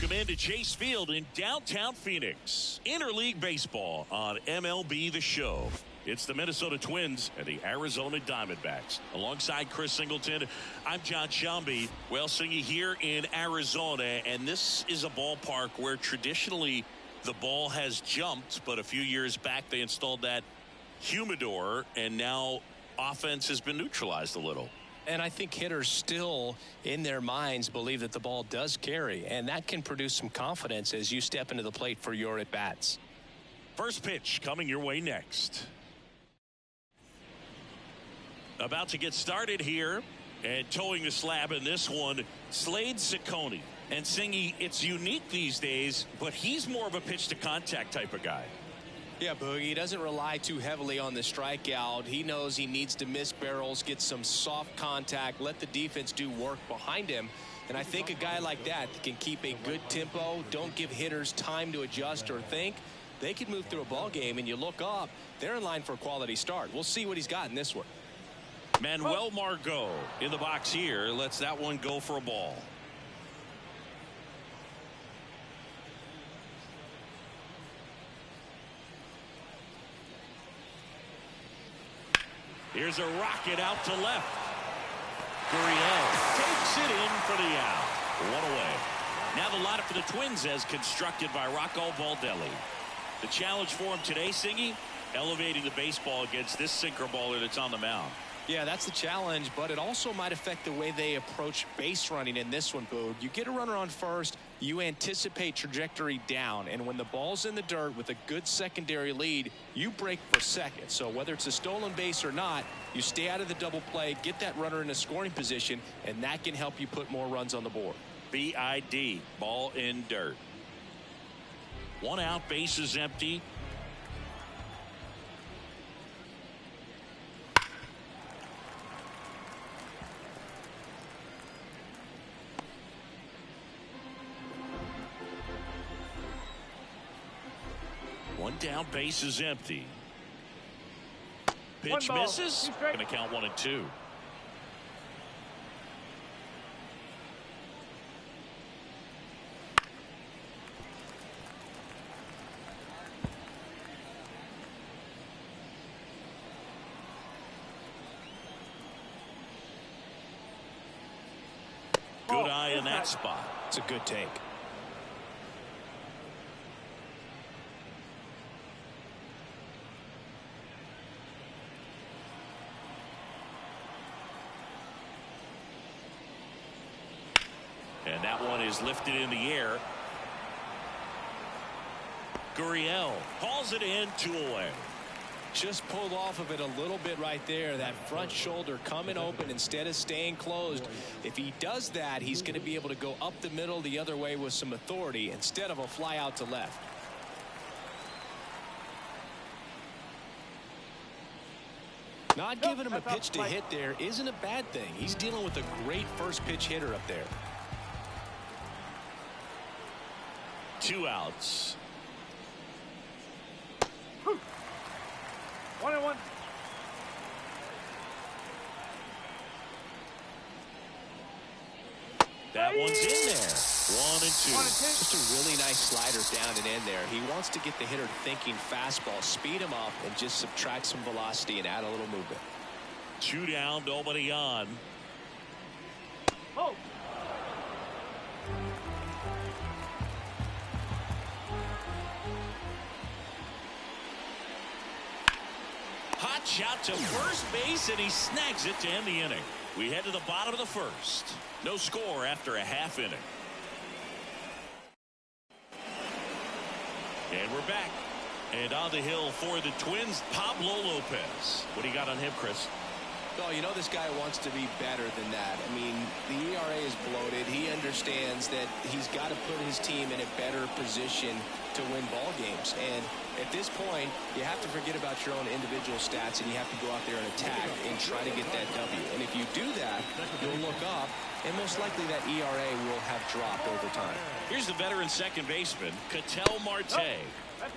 Welcome into Chase Field in downtown Phoenix. Interleague baseball on MLB The Show. It's the Minnesota Twins and the Arizona Diamondbacks. Alongside Chris Singleton, I'm John Shambi. Well, Singy here in Arizona, and this is a ballpark where traditionally the ball has jumped, but a few years back they installed that humidor, and now offense has been neutralized a little. And I think hitters still, in their minds, believe that the ball does carry, and that can produce some confidence as you step into the plate for your at-bats. First pitch coming your way next. About to get started here, and towing the slab in this one, Slade Ciccone. And Singy, it's unique these days, but he's more of a pitch-to-contact type of guy. Yeah, Boogie, he doesn't rely too heavily on the strikeout. He knows he needs to miss barrels, get some soft contact, let the defense do work behind him. And I think a guy like that can keep a good tempo, don't give hitters time to adjust or think. They could move through a ball game, and you look up, they're in line for a quality start. We'll see what he's got in this one. Manuel Margot in the box here lets that one go for a ball. Here's a rocket out to left. Gurriel takes it in for the out. One away. Now the lineup for the Twins as constructed by Rocco Baldelli. The challenge for him today, Singy, elevating the baseball against this sinker baller that's on the mound. Yeah, that's the challenge, but it also might affect the way they approach base running in this one, Boog. You get a runner on first, you anticipate trajectory down, and when the ball's in the dirt with a good secondary lead, you break for second. So whether it's a stolen base or not, you stay out of the double play, get that runner in a scoring position, and that can help you put more runs on the board. BID, ball in dirt. One out, base is empty. One down, base is empty. Pitch misses. Going to count 1-2. Good eye in that spot. It's a good take. And that one is lifted in the air. Gurriel hauls it in, 2 away. Just pulled off of it a little bit right there. That front shoulder coming open instead of staying closed. If he does that, he's going to be able to go up the middle the other way with some authority instead of a fly out to left. Not giving him a pitch to hit there isn't a bad thing. He's dealing with a great first pitch hitter up there. 2 outs. 1-1. That one's in there. 1-2. Just a really nice slider down and in there. He wants to get the hitter thinking fastball, speed him up, and just subtract some velocity and add a little movement. 2 down, nobody on. Oh. Hot shot to first base, and he snags it to end the inning. We head to the bottom of the first. No score after a half inning. And we're back. And on the hill for the Twins, Pablo Lopez. What do you got on him, Chris? Oh, you know this guy wants to be better than that. I mean, the ERA is bloated. He understands that he's got to put his team in a better position to win ball games. And at this point, you have to forget about your own individual stats, and you have to go out there and attack and try to get that W. And if you do that, you'll look up, and most likely that ERA will have dropped over time. Here's the veteran second baseman, Ketel Marte.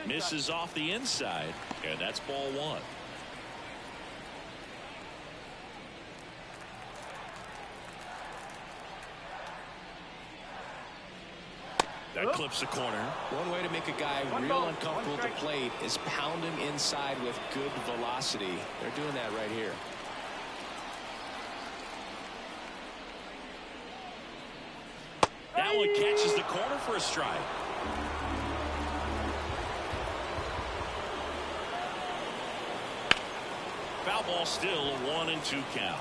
Misses off the inside, and that's ball 1. That clips the corner. One way to make a guy real uncomfortable at the plate is pound him inside with good velocity. They're doing that right here. That one catches the corner for a strike. Foul ball, still a 1-2 count.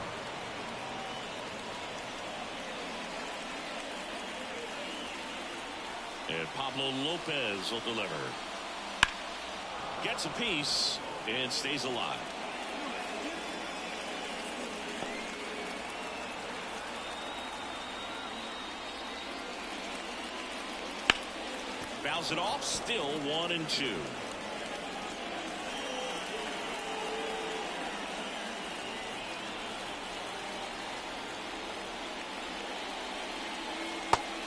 And Pablo Lopez will deliver. Gets a piece and stays alive. Fouls it off, still 1-2.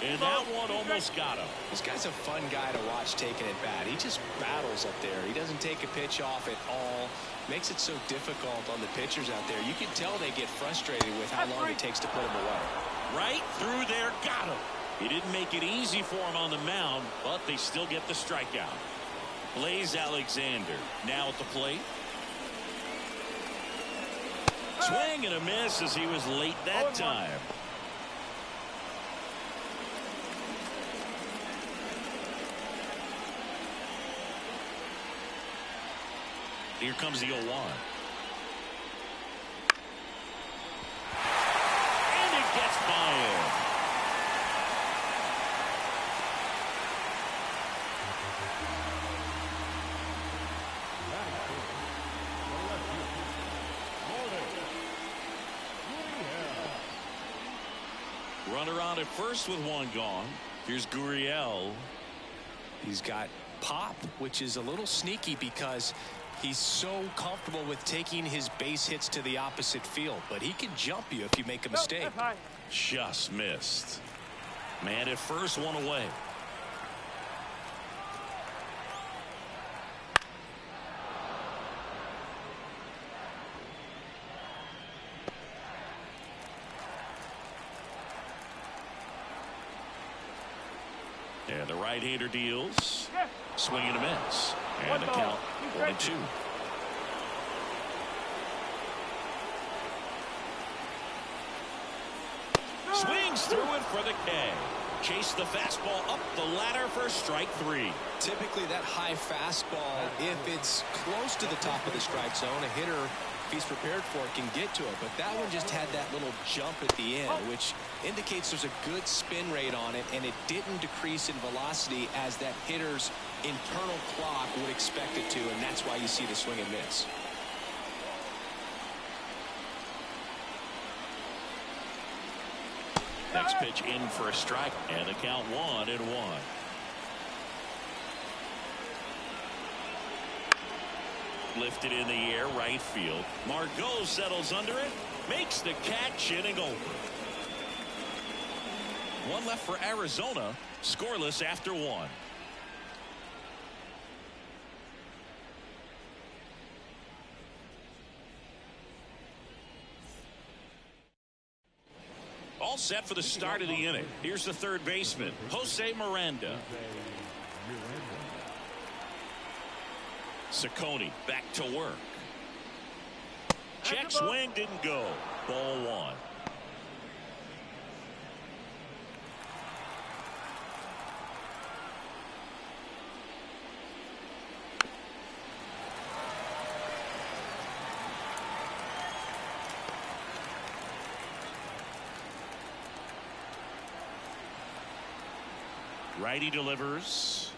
And that one almost got him. This guy's a fun guy to watch taking it bat. He just battles up there. He doesn't take a pitch off at all. Makes it so difficult on the pitchers out there. You can tell they get frustrated with how long it takes to put him away. Right through there, got him. He didn't make it easy for him on the mound, but they still get the strikeout. Blaze Alexander now at the plate. Swing and a miss as he was late that time. Here comes the 0-1. And it gets by him. Runner on at first with one gone. Here's Gurriel. He's got pop, which is a little sneaky because he's so comfortable with taking his base hits to the opposite field, but he can jump you if you make a mistake. Just missed. Man at first, one away. And the right-hander deals. Swing and a miss. And the count 1-2. Swings through it for the K. Chase the fastball up the ladder for strike 3. Typically that high fastball, if it's close to the top of the strike zone, a hitter, if he's prepared for it, can get to it. But that one just had that little jump at the end, which indicates there's a good spin rate on it, and it didn't decrease in velocity as that hitter's internal clock would expect it to, and that's why you see the swing and miss. Next pitch in for a strike, and the count 1-1. Lifted in the air, right field. Margot settles under it, makes the catch, inning over. One left for Arizona, scoreless after 1. All set for the start of the inning. Here's the third baseman, Jose Miranda. Ciccone back to work. Check swing, didn't go. Ball 1. Righty delivers.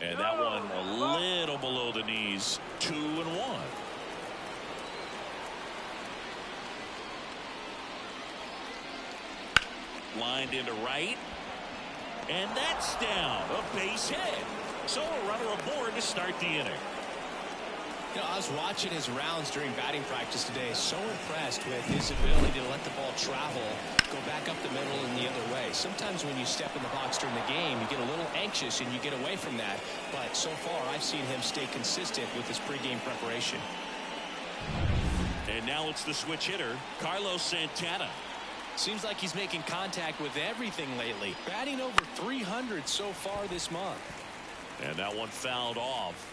And that one a little below the knees. 2-1. Lined into right. And that's down. A base hit. So a runner aboard to start the inning. You know, I was watching his rounds during batting practice today. So impressed with his ability to let the ball travel, go back up the middle and the other way. Sometimes when you step in the box during the game, you get a little anxious and you get away from that. But so far, I've seen him stay consistent with his pregame preparation. And now it's the switch hitter, Carlos Santana. Seems like he's making contact with everything lately. Batting over 300 so far this month. And that one fouled off.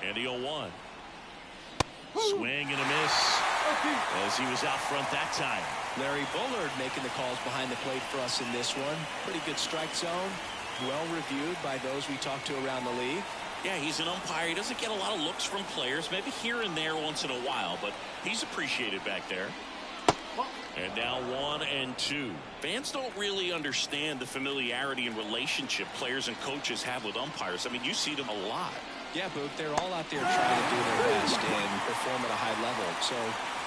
And the 0-1. Swing and a miss as he was out front that time. Larry Bullard making the calls behind the plate for us in this one. Pretty good strike zone. Well reviewed by those we talked to around the league. Yeah, he's an umpire. He doesn't get a lot of looks from players, maybe here and there once in a while, but he's appreciated back there. And now 1-2. Fans don't really understand the familiarity and relationship players and coaches have with umpires. I mean, you see them a lot. Yeah, but they're all out there trying to do their best and perform at a high level. So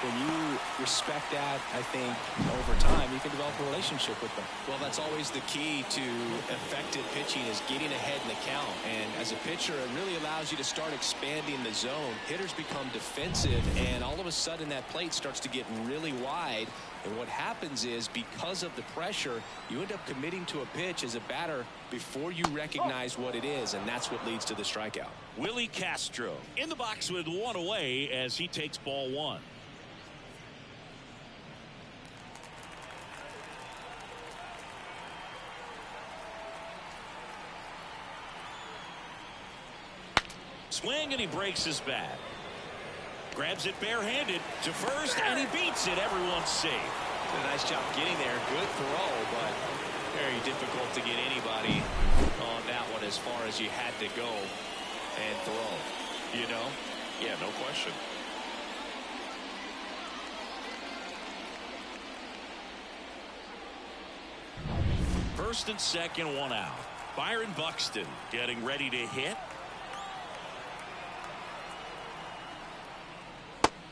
when you respect that, I think over time you can develop a relationship with them. Well, that's always the key to effective pitching, is getting ahead in the count. And as a pitcher, it really allows you to start expanding the zone. Hitters become defensive, and all of a sudden that plate starts to get really wide. And what happens is, because of the pressure, you end up committing to a pitch as a batter before you recognize what it is, and that's what leads to the strikeout. Willie Castro in the box with one away as he takes ball one. Swing, and he breaks his bat. Grabs it barehanded to first, and he beats it. Everyone's safe. Did a nice job getting there. Good throw, but very difficult to get anybody on that one as far as you had to go and throw. You know? Yeah, no question. First and second, one out. Byron Buxton getting ready to hit.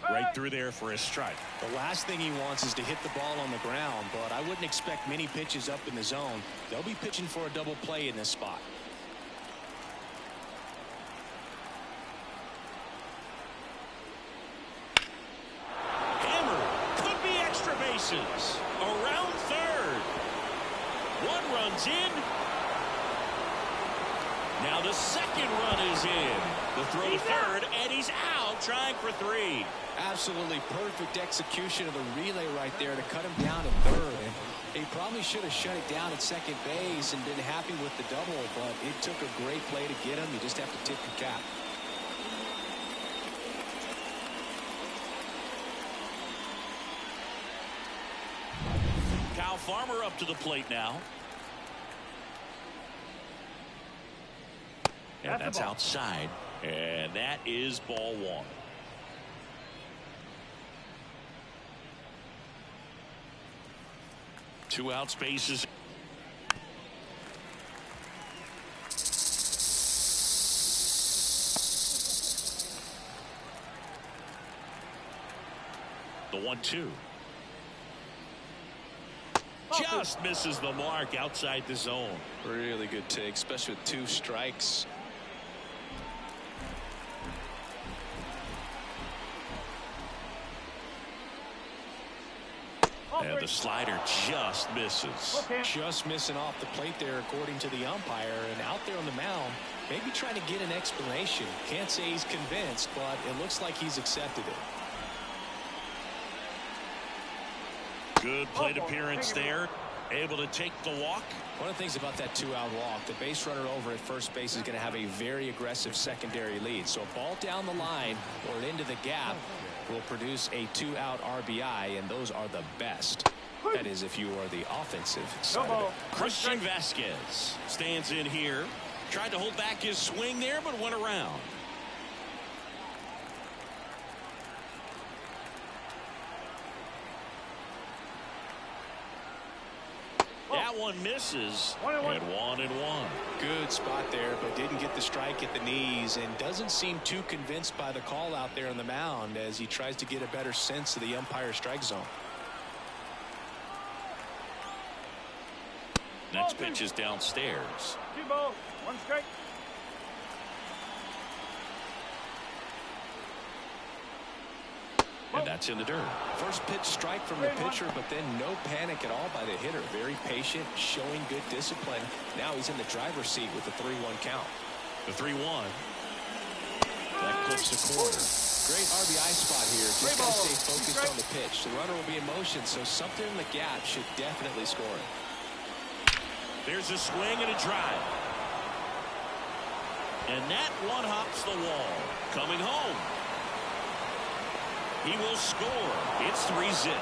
Right through there for a strike. The last thing he wants is to hit the ball on the ground, but I wouldn't expect many pitches up in the zone. They'll be pitching for a double play in this spot. Hammer could be extra bases. Around third. One run's in. Now the second run is in. The throw to third, and he's out, trying for three. Absolutely perfect execution of the relay right there to cut him down at third. And he probably should have shut it down at second base and been happy with the double, but it took a great play to get him. You just have to tip your cap. Kyle Farmer up to the plate now. And that's outside. And that is ball one. Two out spaces. The 1-2. Just misses the mark outside the zone. Really good take, especially with two strikes. And the slider just misses. Just missing off the plate there, according to the umpire. And out there on the mound, maybe trying to get an explanation. Can't say he's convinced, but it looks like he's accepted it. Good plate appearance there. Able to take the walk. One of the things about that two-out walk, the base runner over at first base is going to have a very aggressive secondary lead. So a ball down the line or into the gap will produce a two-out RBI, and those are the best. That is, if you are the offensive side of it. Christian Vasquez stands in here. Tried to hold back his swing there, but went around. That one misses. And 1-1. Good spot there, but didn't get the strike at the knees, and doesn't seem too convinced by the call out there on the mound as he tries to get a better sense of the umpire strike zone. Next pitch is downstairs. 2 balls, 1 strike. And that's bats in the dirt. First pitch strike from the pitcher, but then no panic at all by the hitter. Very patient, showing good discipline. Now he's in the driver's seat with the 3-1 count. The 3-1. That clips the corner. Great RBI spot here. Just got to stay focused on the pitch. The runner will be in motion, so something in the gap should definitely score it. There's a swing and a drive. And that one hops the wall. Coming home. He will score. It's 3-zip.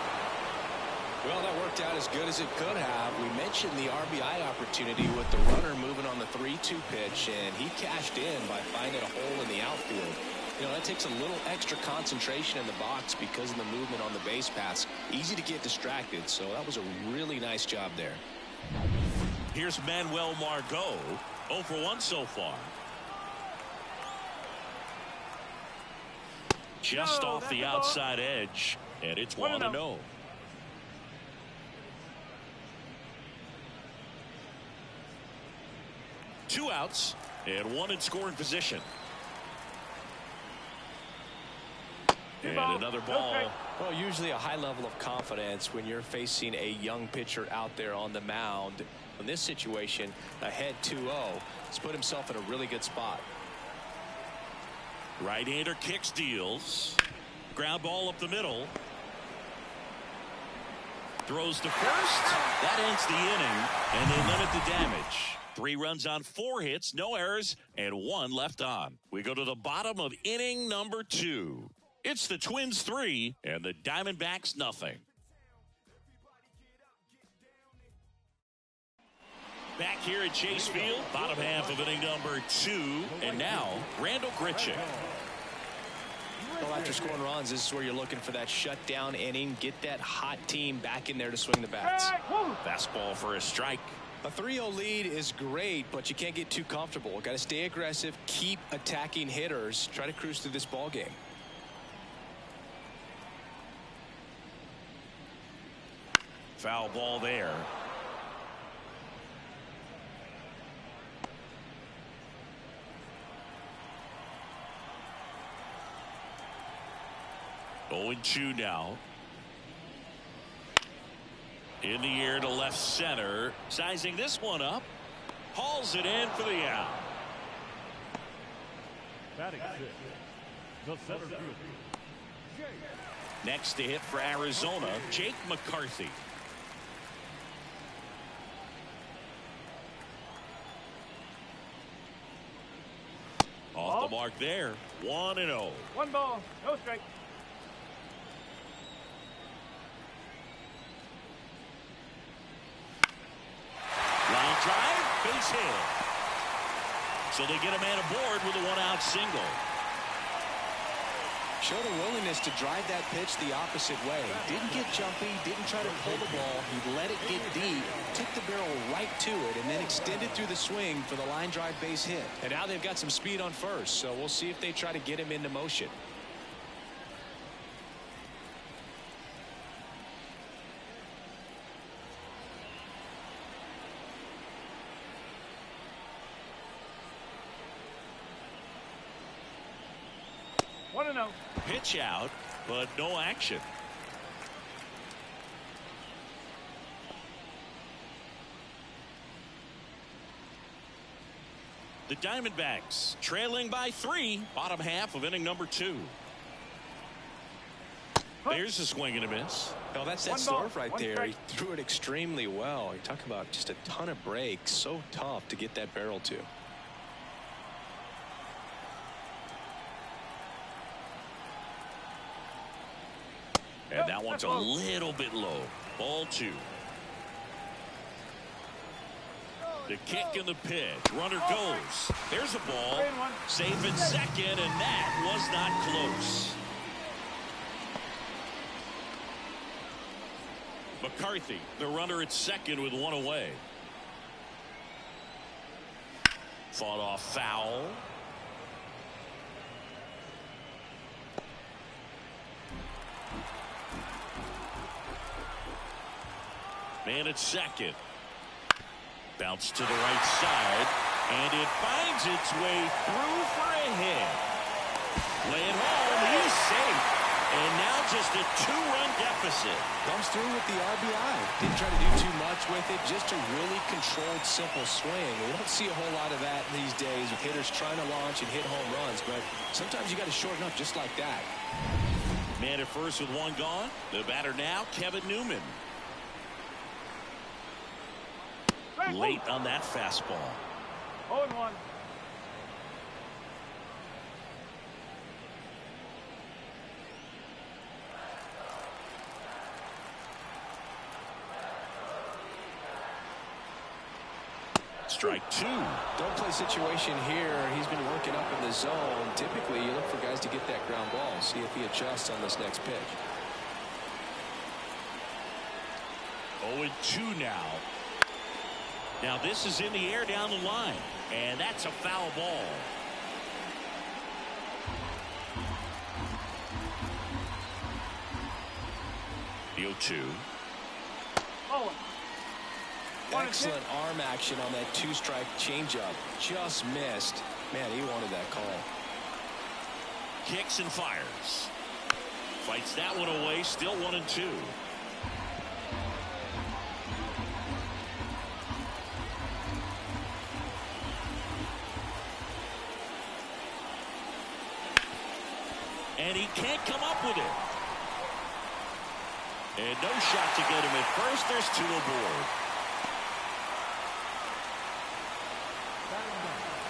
Well, that worked out as good as it could have. We mentioned the RBI opportunity with the runner moving on the 3-2 pitch, and he cashed in by finding a hole in the outfield. You know, that takes a little extra concentration in the box because of the movement on the base pass. Easy to get distracted, so that was a really nice job there. Here's Manuel Margot, 0 for 1 so far. Just off the outside edge, and it's 1-0. 2 outs and 1 in scoring position. And another ball. Well, usually a high level of confidence when you're facing a young pitcher out there on the mound. In this situation, ahead 2-0, he's put himself in a really good spot. Right-hander kicks, deals. Ground ball up the middle. Throws to first. That ends the inning, and they limit the damage. 3 runs on 4 hits, no errors, and 1 left on. We go to the bottom of inning number 2. It's the Twins 3 and the Diamondbacks nothing. Back here at Chase Field, bottom half of inning number 2, and now Randall Grichuk. Well, after scoring runs, this is where you're looking for that shutdown inning. Get that hot team back in there to swing the bats. Fastball for a strike. A 3-0 lead is great, but you can't get too comfortable. Got to stay aggressive, keep attacking hitters, try to cruise through this ball game. Foul ball there. Oh, 0-2 now. In the air to left center. Sizing this one up. Hauls it in for the out. Batting 6. The center fielder. Next to hit for Arizona, Jake McCarthy. Off the mark there. 1-0. 1 ball, no strike. Line drive, base hit. So they get a man aboard with a 1-out single. Showed a willingness to drive that pitch the opposite way. Didn't get jumpy, didn't try to pull the ball. He let it get deep, took the barrel right to it, and then extended through the swing for the line drive base hit. And now they've got some speed on first, so we'll see if they try to get him into motion. Pitch out, but no action. The Diamondbacks trailing by 3, bottom half of inning number 2. There's a swing and a miss. Well, that's that stuff right there. He threw it extremely well. You talk about just a ton of breaks. So tough to get that barrel to. And that one's a little bit low. Ball 2. The kick and the pitch. Runner goes. There's a ball. Safe at second, and that was not close. McCarthy, the runner at second with 1 away. Fought off foul. Man at second. Bounce to the right side, and it finds its way through for a hit. Laying home, he's safe. And now just a 2-run deficit. Comes through with the RBI. Didn't try to do too much with it. Just a really controlled, simple swing. We don't see a whole lot of that these days with hitters trying to launch and hit home runs. But sometimes you got to shorten up just like that. Man at first with one gone. The batter now, Kevin Newman. Late on that fastball. 0-1. Strike 2. Don't play situation here. He's been working up in the zone. Typically, you look for guys to get that ground ball. See if he adjusts on this next pitch. 0-2 now. Now this is in the air down the line. And that's a foul ball. The 0-2. Oh. Excellent arm action on that 2-strike changeup. Just missed. Man, he wanted that call. Kicks and fires. Fights that one away. Still 1-2. And he can't come up with it. And no shot to get him at first. There's 2 aboard.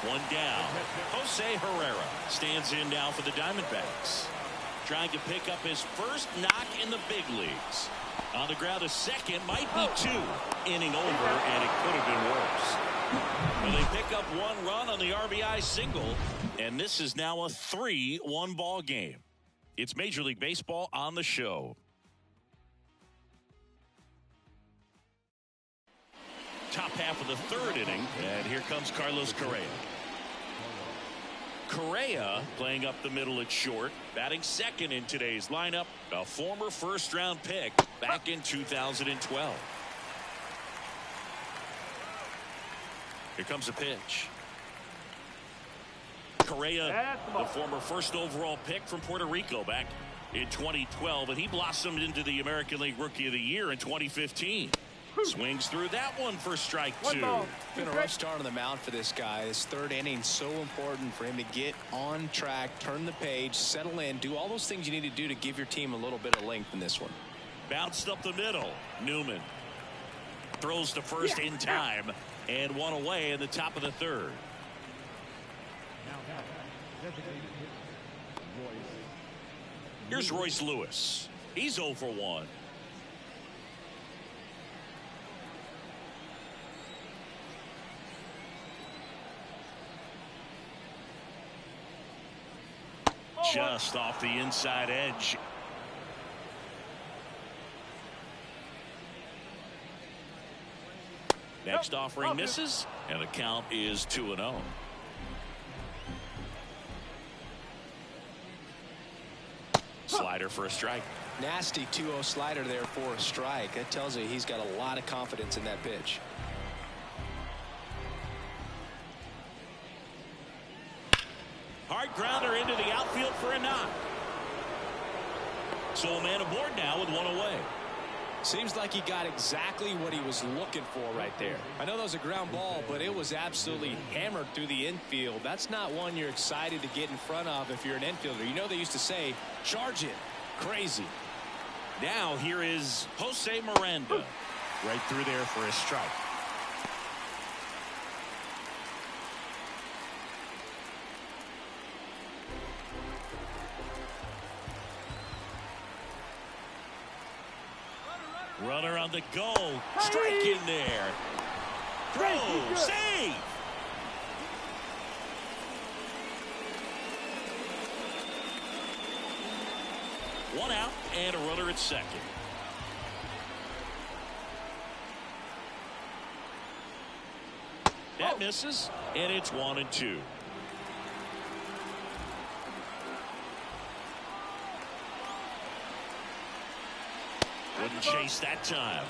1 down. Jose Herrera stands in now for the Diamondbacks. Trying to pick up his first knock in the big leagues. On the ground, a second, might be 2. Inning over, and it could have been worse. Well, they pick up 1 run on the RBI single, and this is now a 3-1 ball game. It's Major League Baseball on the show. Top half of the 3rd inning, and here comes Carlos Correa. Correa playing up the middle at short, batting second in today's lineup, a former first-round pick back in 2012. Here comes a pitch. Correa, the former first overall pick from Puerto Rico back in 2012, and he blossomed into the American League Rookie of the Year in 2015. Swings through that one for strike 2. Been a rough start on the mound for this guy. This 3rd inning so important for him to get on track, turn the page, settle in, do all those things you need to do to give your team a little bit of length in this one. Bounced up the middle. Newman throws to first in time, and 1 away in the top of the 3rd. Here's Royce Lewis. He's 0 for 1. Just off the inside edge. Next offering misses, and the count is 2-0. Slider for a strike. Nasty 2-0 slider there for a strike. That tells you he's got a lot of confidence in that pitch. Hard grounder into the outfield for a knock. So a man aboard now with 1 away. Seems like he got exactly what he was looking for right there. I know that was a ground ball, but it was absolutely hammered through the infield. That's not one you're excited to get in front of if you're an infielder. You know they used to say, charge it. Crazy. Now here is Jose Miranda. Right through there for a strike. Runner on the go. Strike in there. Throw. Save. One out and a runner at second. That misses, and it's 1-2. Wouldn't chase that time.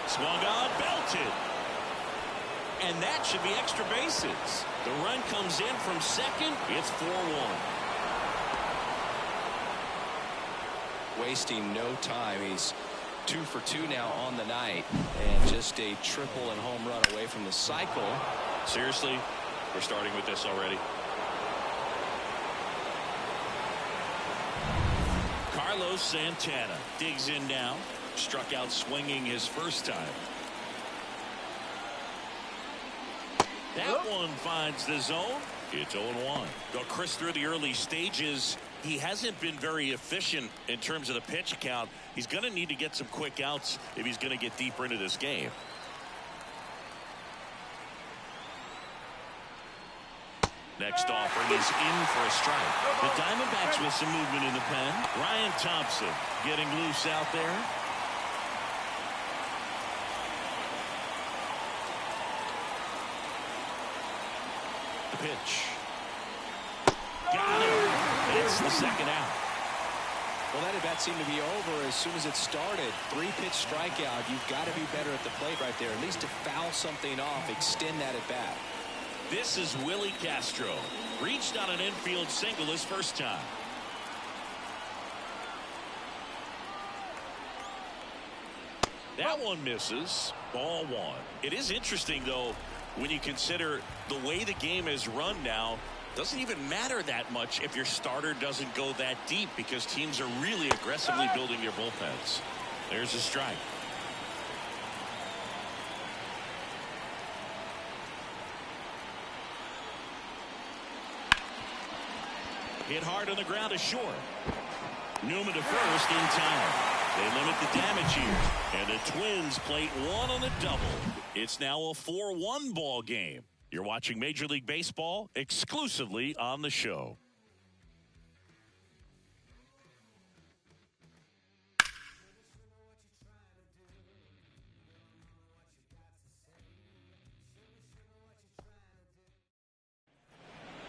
Swung on, belted. and that should be extra bases. The run comes in from second. It's 4-1. Wasting no time. He's 2 for 2 now on the night, and just a triple and home run away from the cycle. Seriously, we're starting with this already. Carlos Santana digs in now. Struck out swinging his first time. That one finds the zone. It's 0-1. Well, Chris, through the early stages, he hasn't been very efficient in terms of the pitch count. He's going to need to get some quick outs if he's going to get deeper into this game. Next offering is in for a strike. The Diamondbacks with some movement in the pen. Ryan Thompson getting loose out there. The pitch. Got it. It's the second out. Well, that at-bat seemed to be over as soon as it started. 3-pitch strikeout. You've got to be better at the plate right there, at least to foul something off, extend that at-bat. This is Willie Castro. Reached on an infield single his first time. That one misses. Ball 1. It is interesting, though, when you consider the way the game is run now. Doesn't even matter that much if your starter doesn't go that deep, because teams are really aggressively building their bullpens. There's a strike. Hit hard on the ground to short. Newman to first in time. They limit the damage here. And the Twins plate one on the double. It's now a 4-1 ball game. You're watching Major League Baseball exclusively on the show.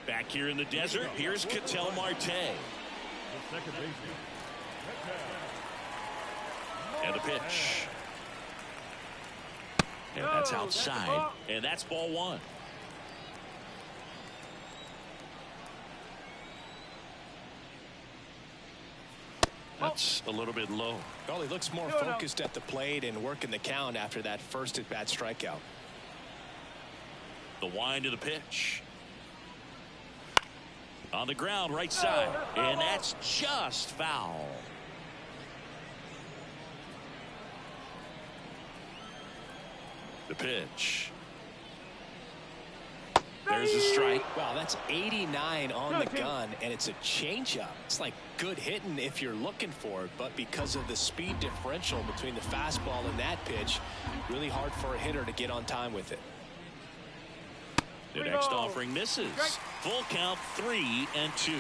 Back here in the desert, here's Ketel Marte. And the pitch. And that's outside. And that's ball 1. That's a little bit low. Well, he looks more focused at the plate and working the count after that first at-bat strikeout. The wind of the pitch. On the ground, right side. And that's just foul. The pitch. There's a strike. Wow, that's 89 on the gun, and it's a changeup. It's like good hitting if you're looking for it, but because of the speed differential between the fastball and that pitch, really hard for a hitter to get on time with it. The next offering misses. Full count, 3-2.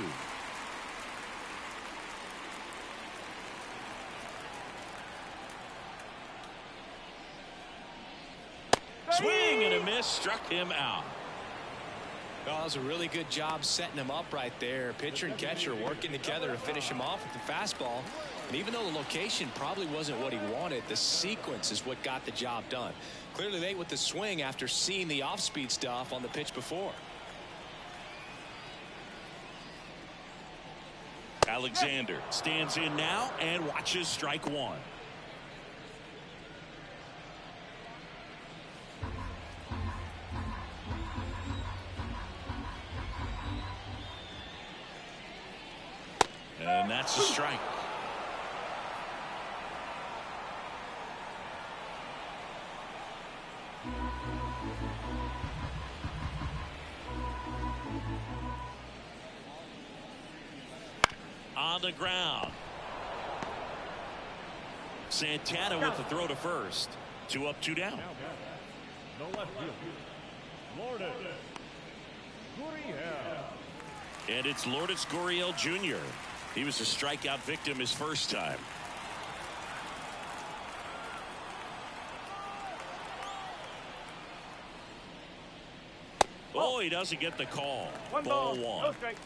Swing and a miss, struck him out. Well, that was a really good job setting him up right there. Pitcher and catcher working together to finish him off with the fastball. And even though the location probably wasn't what he wanted, the sequence is what got the job done. Clearly late with the swing after seeing the off-speed stuff on the pitch before. Alexander stands in now and watches strike 1. And that's a strike. On the ground. Santana with the throw to first. 2 up, 2 down. No left field. Lourdes Gurriel. And it's Lourdes Gurriel Jr. He was a strikeout victim his first time. Oh, he doesn't get the call. Ball 1. No strike.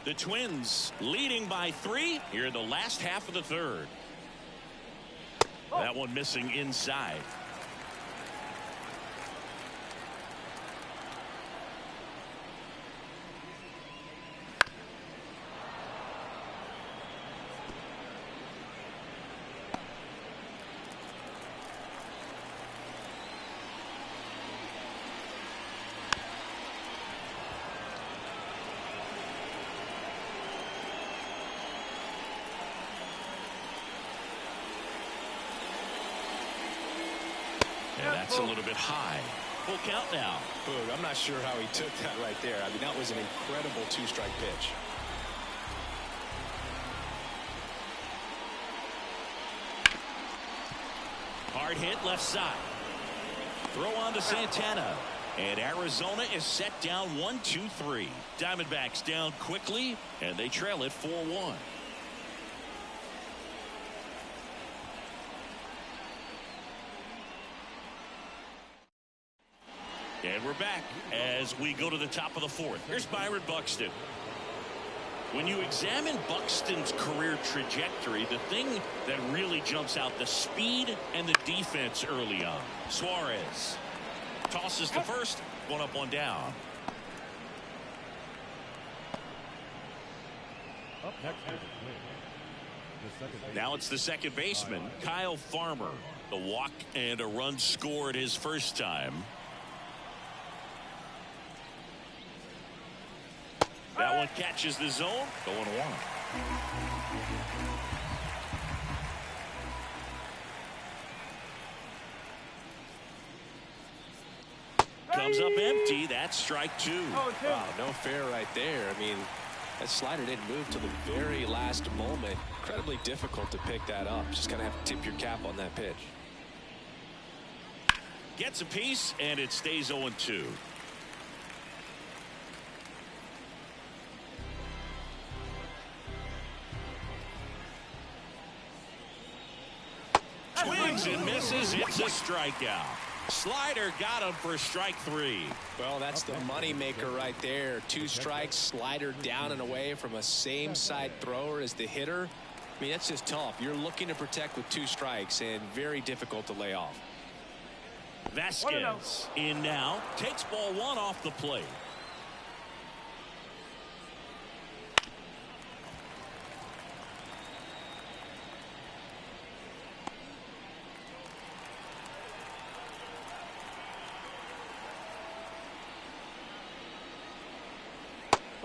The Twins leading by 3 here in the last half of the third. That one missing inside. That's a little bit high. Full count now. Boog, I'm not sure how he took that right there. I mean, that was an incredible 2-strike pitch. Hard hit left side. Throw on to Santana. And Arizona is set down 1-2-3. Diamondbacks down quickly, and they trail it 4-1. And we're back as we go to the top of the fourth. Here's Byron Buxton. When you examine Buxton's career trajectory, the thing that really jumps out, the speed and the defense early on. Suarez tosses the first, one up, one down. Up next is the second Now it's the second baseman, Kyle Farmer. The walk and a run scored his first time. That one catches the zone. Going one. Comes up empty. That's strike 2. Wow, no fair right there. I mean, that slider didn't move till the very last moment. Incredibly difficult to pick that up. Just gonna have to tip your cap on that pitch. Gets a piece, and it stays 0-2. Swings and misses. It's a strikeout. Slider got him for strike 3. Well, that's the money maker right there. 2 strikes, slider down and away from a same side thrower as the hitter. I mean, that's just tough. You're looking to protect with 2 strikes and very difficult to lay off. Vasquez in now, takes ball 1 off the plate.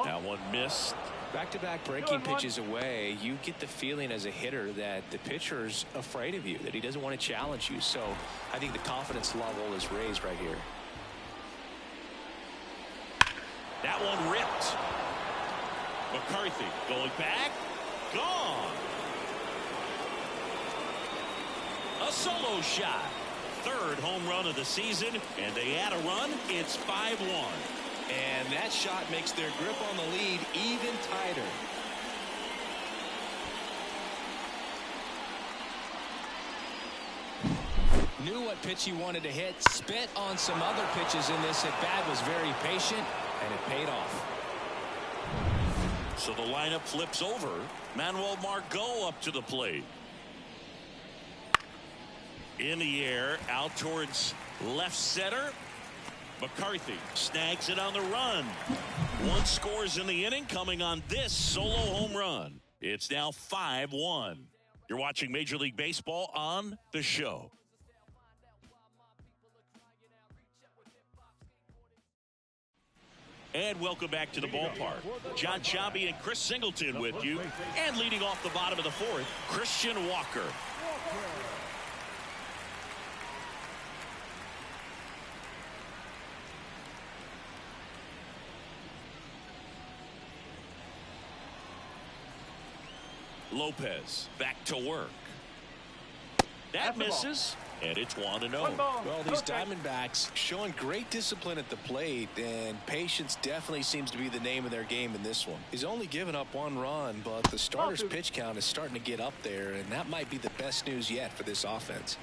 That one missed. Back-to-back breaking pitches away, you get the feeling as a hitter that the pitcher's afraid of you, that he doesn't want to challenge you. So I think the confidence level is raised right here. That one ripped. McCarthy going back. Gone. A solo shot. 3rd home run of the season, and they add a run. It's 5-1. And that shot makes their grip on the lead even tighter. Knew what pitch he wanted to hit. Spent on some other pitches in this at bat. Was very patient, and it paid off. So the lineup flips over. Manuel Margot up to the plate. In the air, out towards left center. McCarthy snags it on the run. 1 scores in the inning, coming on this solo home run. It's now 5-1. You're watching Major League Baseball on The Show. And welcome back to the ballpark. John Sciambi and Chris Singleton with you. And leading off the bottom of the 4th, Christian Walker. Lopez back to work. That misses, and it's 1-0. Well, these Diamondbacks showing great discipline at the plate, and patience definitely seems to be the name of their game in this one. He's only given up 1 run, but the starter's pitch count is starting to get up there, and that might be the best news yet for this offense.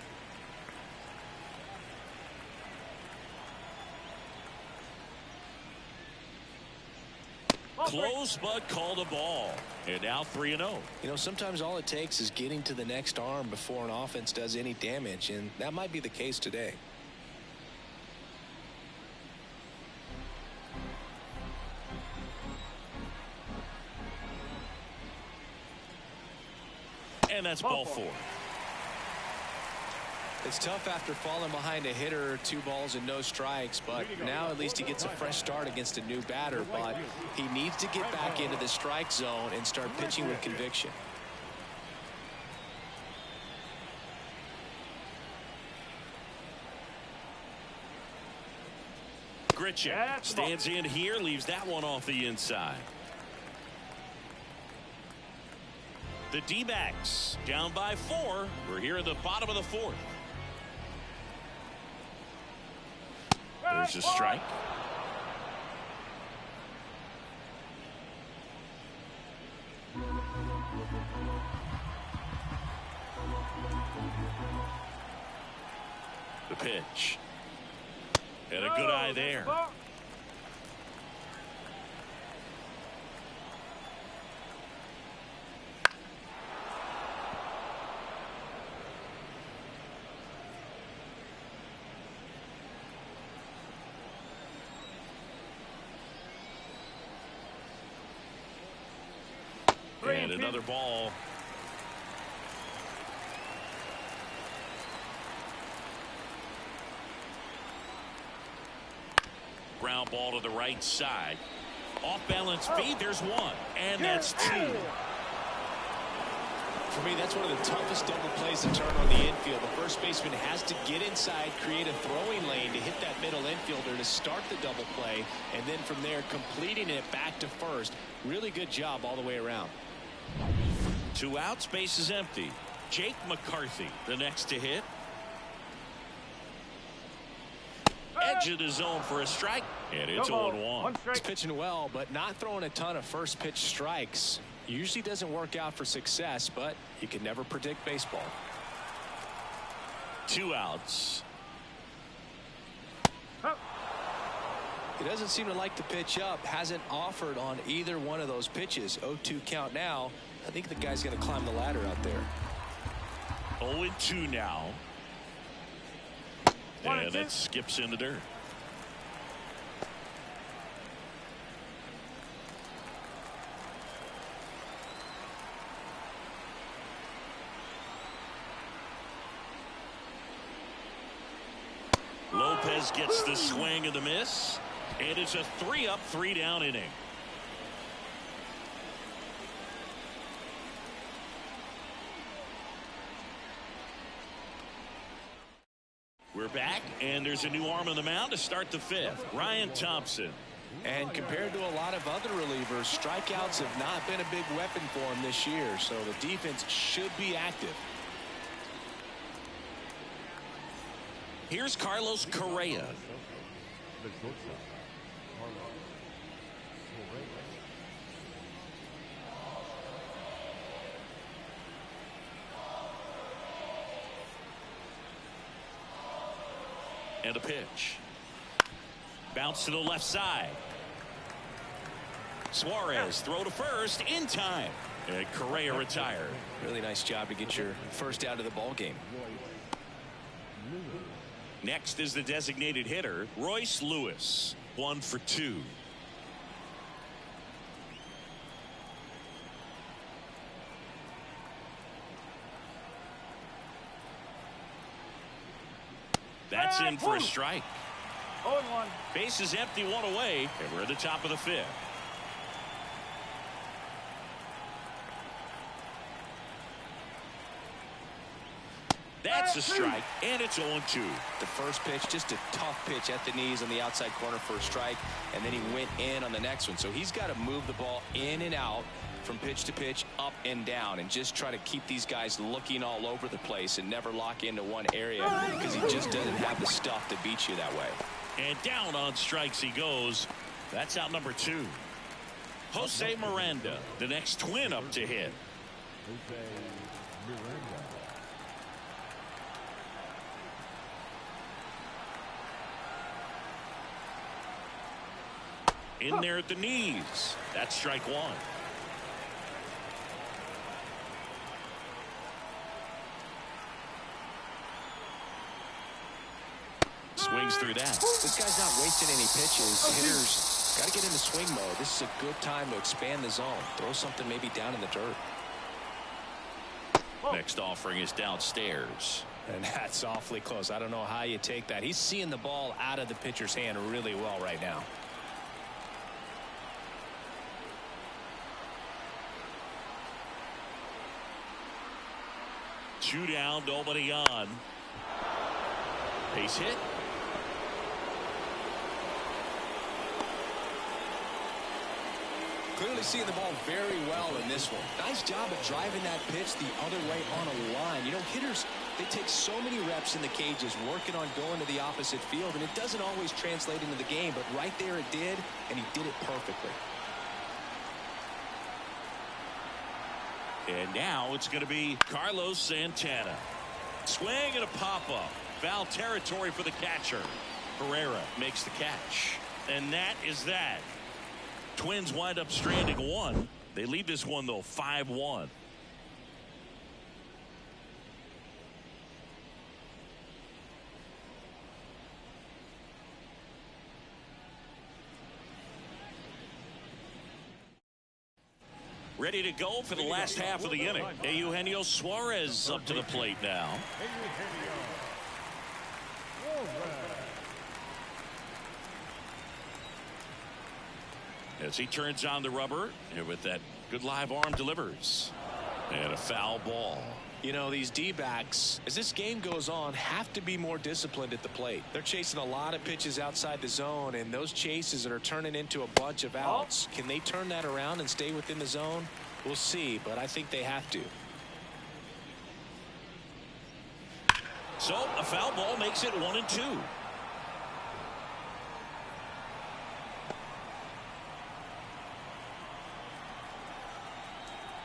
Close, but called a ball. And now 3-0. You know, sometimes all it takes is getting to the next arm before an offense does any damage, and that might be the case today. And that's ball 4. It's tough after falling behind a hitter, 2 balls and no strikes, but now at least he gets a fresh start against a new batter. But he needs to get back into the strike zone and start pitching with conviction. Grichuk stands in here, leaves that one off the inside. The D-backs down by 4. We're here in the bottom of the 4th. There's a strike. The pitch. And a good eye there. And another ball. Ground ball to the right side. Off balance feed. There's 1. And that's 2. For me, that's one of the toughest double plays to turn on the infield. The first baseman has to get inside, create a throwing lane to hit that middle infielder to start the double play, and then from there completing it back to first. Really good job all the way around. 2 outs, base is empty. Jake McCarthy, the next to hit. Edge of the zone for a strike, and it's 0-1. He's pitching well, but not throwing a ton of first pitch strikes. Usually doesn't work out for success, but you can never predict baseball. 2 outs. He doesn't seem to like to pitch up. Hasn't offered on either one of those pitches. 0-2 count now. I think the guy's going to climb the ladder out there. 0-2 now. And that skips in the dirt. Lopez gets the swing and the miss. And it's a 3-up, 3-down inning. We're back, and there's a new arm on the mound to start the 5th. Ryan Thompson. And compared to a lot of other relievers, strikeouts have not been a big weapon for him this year, so the defense should be active. Here's Carlos Correa. And a pitch. Bounce to the left side. Suarez throw to first in time. And Correa retired. Really nice job to get your first out of the ball game. Next is the designated hitter, Royce Lewis. 1 for 2. That's in for a strike. 0-1. Base is empty, 1 away, and we're at the top of the 5th. That's a strike, and it's 0-2. The first pitch, just a tough pitch at the knees on the outside corner for a strike, and then he went in on the next one. So he's got to move the ball in and out from pitch to pitch, up and down, and just try to keep these guys looking all over the place and never lock into one area because he just doesn't have the stuff to beat you that way. And down on strikes he goes. That's out number 2. Jose Miranda, the next Twin up to hit. Jose Miranda. in there at the knees. That's strike one. Swings through that. This guy's not wasting any pitches. Hitters got to get into swing mode. This is a good time to expand the zone. Throw something maybe down in the dirt. Next offering is downstairs. And that's awfully close. I don't know how you take that. He's seeing the ball out of the pitcher's hand really well right now. Two down, nobody on. Base hit. Clearly seeing the ball very well in this one. Nice job of driving that pitch the other way on a line. You know, hitters, they take so many reps in the cages working on going to the opposite field, and it doesn't always translate into the game, but right there it did, and he did it perfectly. And now it's going to be Carlos Santana. Swing and a pop-up. Foul territory for the catcher. Herrera makes the catch. And that is that. Twins wind up stranding one. They lead this one, though, 5-1. Ready to go for the last half of the inning. Eugenio Suarez up to the plate now. As he turns on the rubber, and with that good live arm delivers. And a foul ball. You know, these D-backs, as this game goes on, have to be more disciplined at the plate. They're chasing a lot of pitches outside the zone, and those chases that are turning into a bunch of outs, can they turn that around and stay within the zone? We'll see, but I think they have to. So a foul ball makes it 1-2.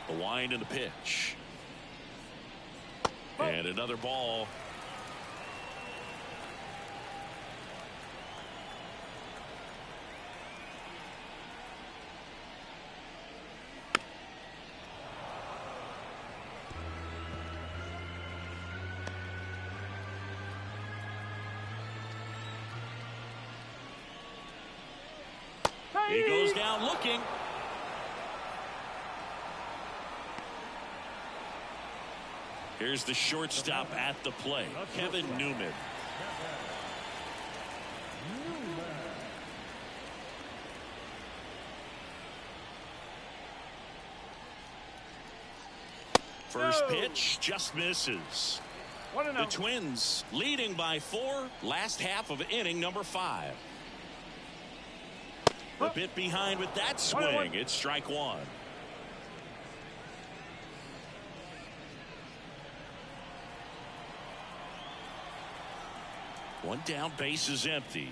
The wind and the pitch. And another ball. He goes down looking. Here's the shortstop at the plate, Kevin Newman. First pitch just misses. The Twins leading by 4, last half of inning number 5. A bit behind with that swing. It's strike one. One down, base is empty.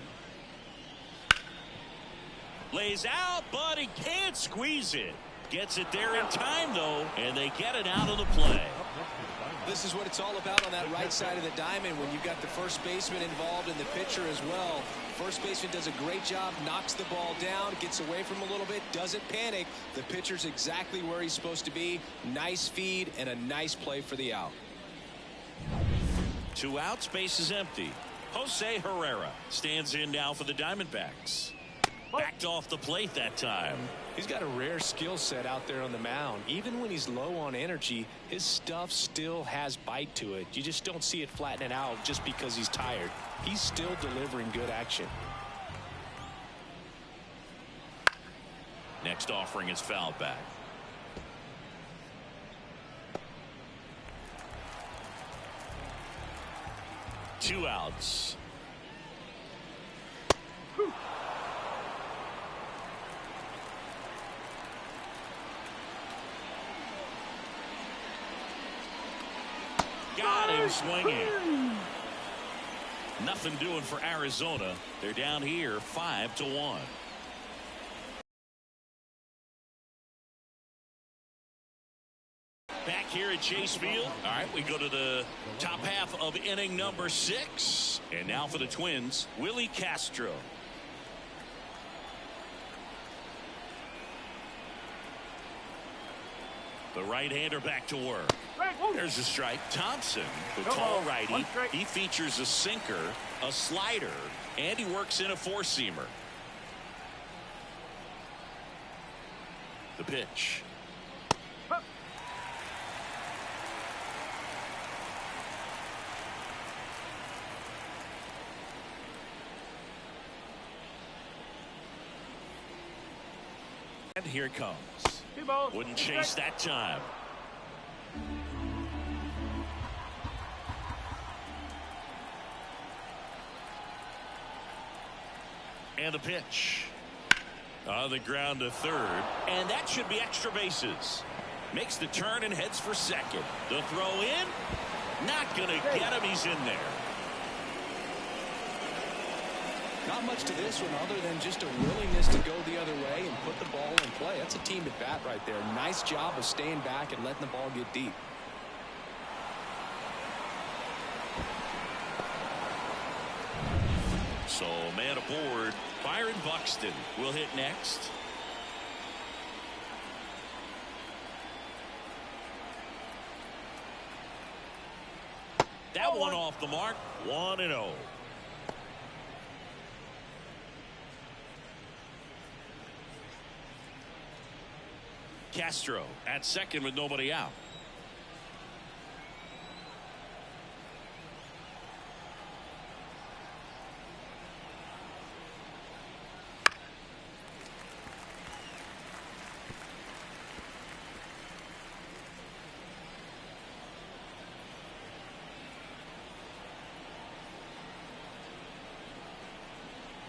Lays out, but he can't squeeze it. Gets it there in time, though, and they get it out of the play. This is what it's all about on that right side of the diamond when you've got the first baseman involved and the pitcher as well. First baseman does a great job, knocks the ball down, gets away from him a little bit, doesn't panic. The pitcher's exactly where he's supposed to be. Nice feed and a nice play for the out. 2 outs, base is empty. Jose Herrera stands in now for the Diamondbacks. Backed off the plate that time. He's got a rare skill set out there on the mound. Even when he's low on energy, his stuff still has bite to it. You just don't see it flattening out just because he's tired. He's still delivering good action. Next offering is fouled back. Two outs. Got him swinging. Nothing doing for Arizona. They're down here 5-1. Back here at Chase Field. All right, we go to the top half of inning number 6. And now for the Twins, Willie Castro. The right-hander back to work. There's a strike. Thompson, the tall righty, he features a sinker, a slider, and he works in a four-seamer. The pitch. And here it comes. Wouldn't chase that time. And the pitch. On the ground to third. And that should be extra bases. Makes the turn and heads for second. The throw in. Not going to get him. He's in there. Not much to this one other than just a willingness to go the other way and put the ball in play. That's a team at bat right there. Nice job of staying back and letting the ball get deep. So man aboard. Byron Buxton will hit next. That one off the mark. 1-0. Castro at second with nobody out.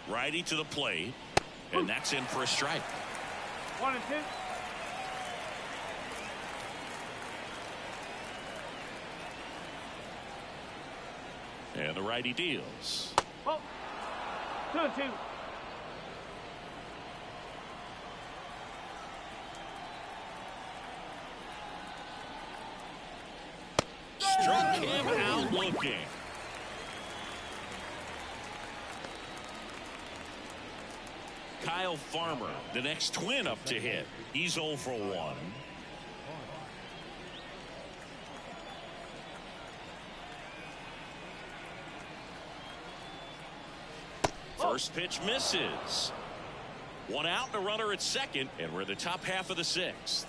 Righty to the plate, and that's in for a strike. 1-2. And the righty deals. Oh, 2-2. Struck him out looking. Kyle Farmer, the next Twin up to hit. He's 0 for 1. First pitch misses. One out and a runner at second, and we're in the top half of the sixth.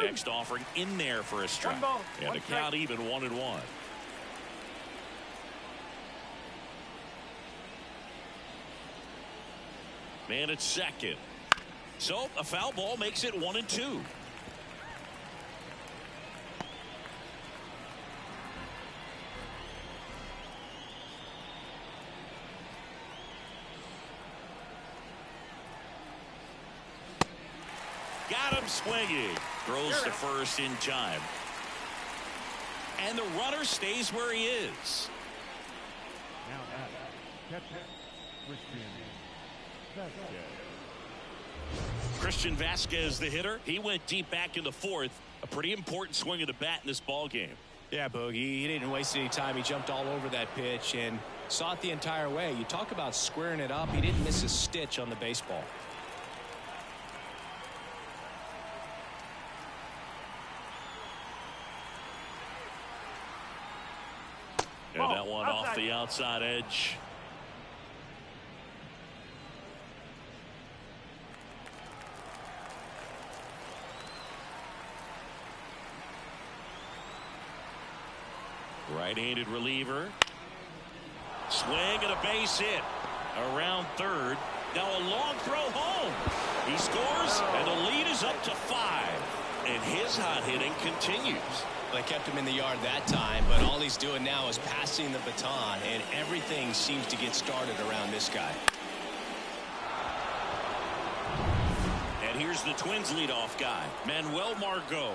Next offering in there for a strike. And the count even 1-1. Man at second. So a foul ball makes it 1-2. Got him swinging. Throws to first in time. And the runner stays where he is. Now at catcher, Christian Vasquez, the hitter. He went deep back in the fourth. A pretty important swing of the bat in this ball game. Yeah, Boogie. He didn't waste any time. He jumped all over that pitch and saw it the entire way. You talk about squaring it up. He didn't miss a stitch on the baseball. And that one off the outside edge. Right-handed reliever. Swing and a base hit. Around third. Now a long throw home. He scores, and the lead is up to 5. And his hot hitting continues. They kept him in the yard that time, but all he's doing now is passing the baton, and everything seems to get started around this guy. And here's the Twins leadoff guy, Manuel Margot.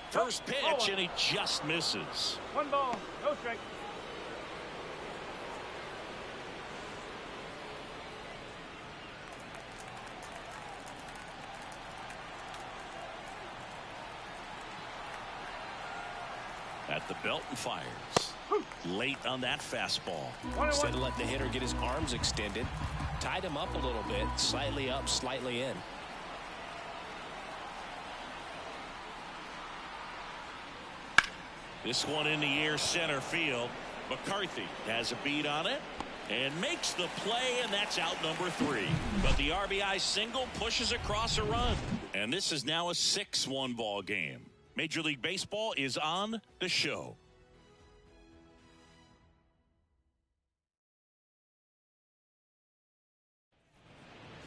First pitch, and he just misses. 1 ball, no strike. At the belt and fires. Late on that fastball. Instead of letting the hitter get his arms extended, tied him up a little bit, slightly up, slightly in. This one in the air, center field. McCarthy has a beat on it and makes the play, and that's out number 3. But the RBI single pushes across a run. And this is now a 6-1 ball game. Major League Baseball is on the show.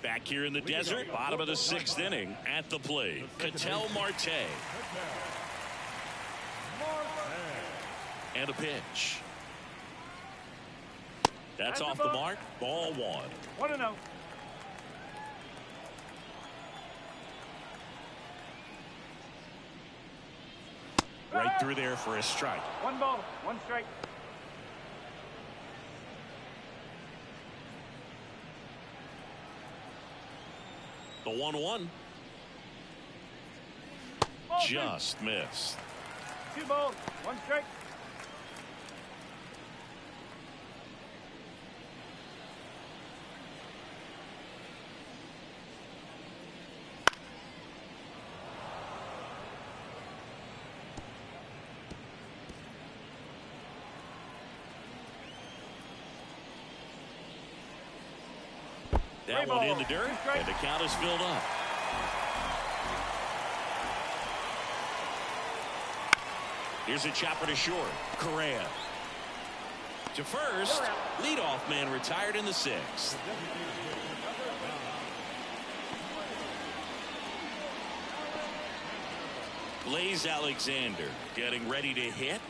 Back here in the desert, bottom of the 6th inning, at the plate, Ketel Marte. And a pitch. That's off the mark. Ball 1. 1-0. Right through there for a strike. 1 ball, 1 strike. The 1-1. Just missed. 2 balls, 1 strike. That one in the dirt, and the count is filled up. Here's a chopper to short. Correa to first. Leadoff man retired in the 6th. Blaze Alexander getting ready to hit.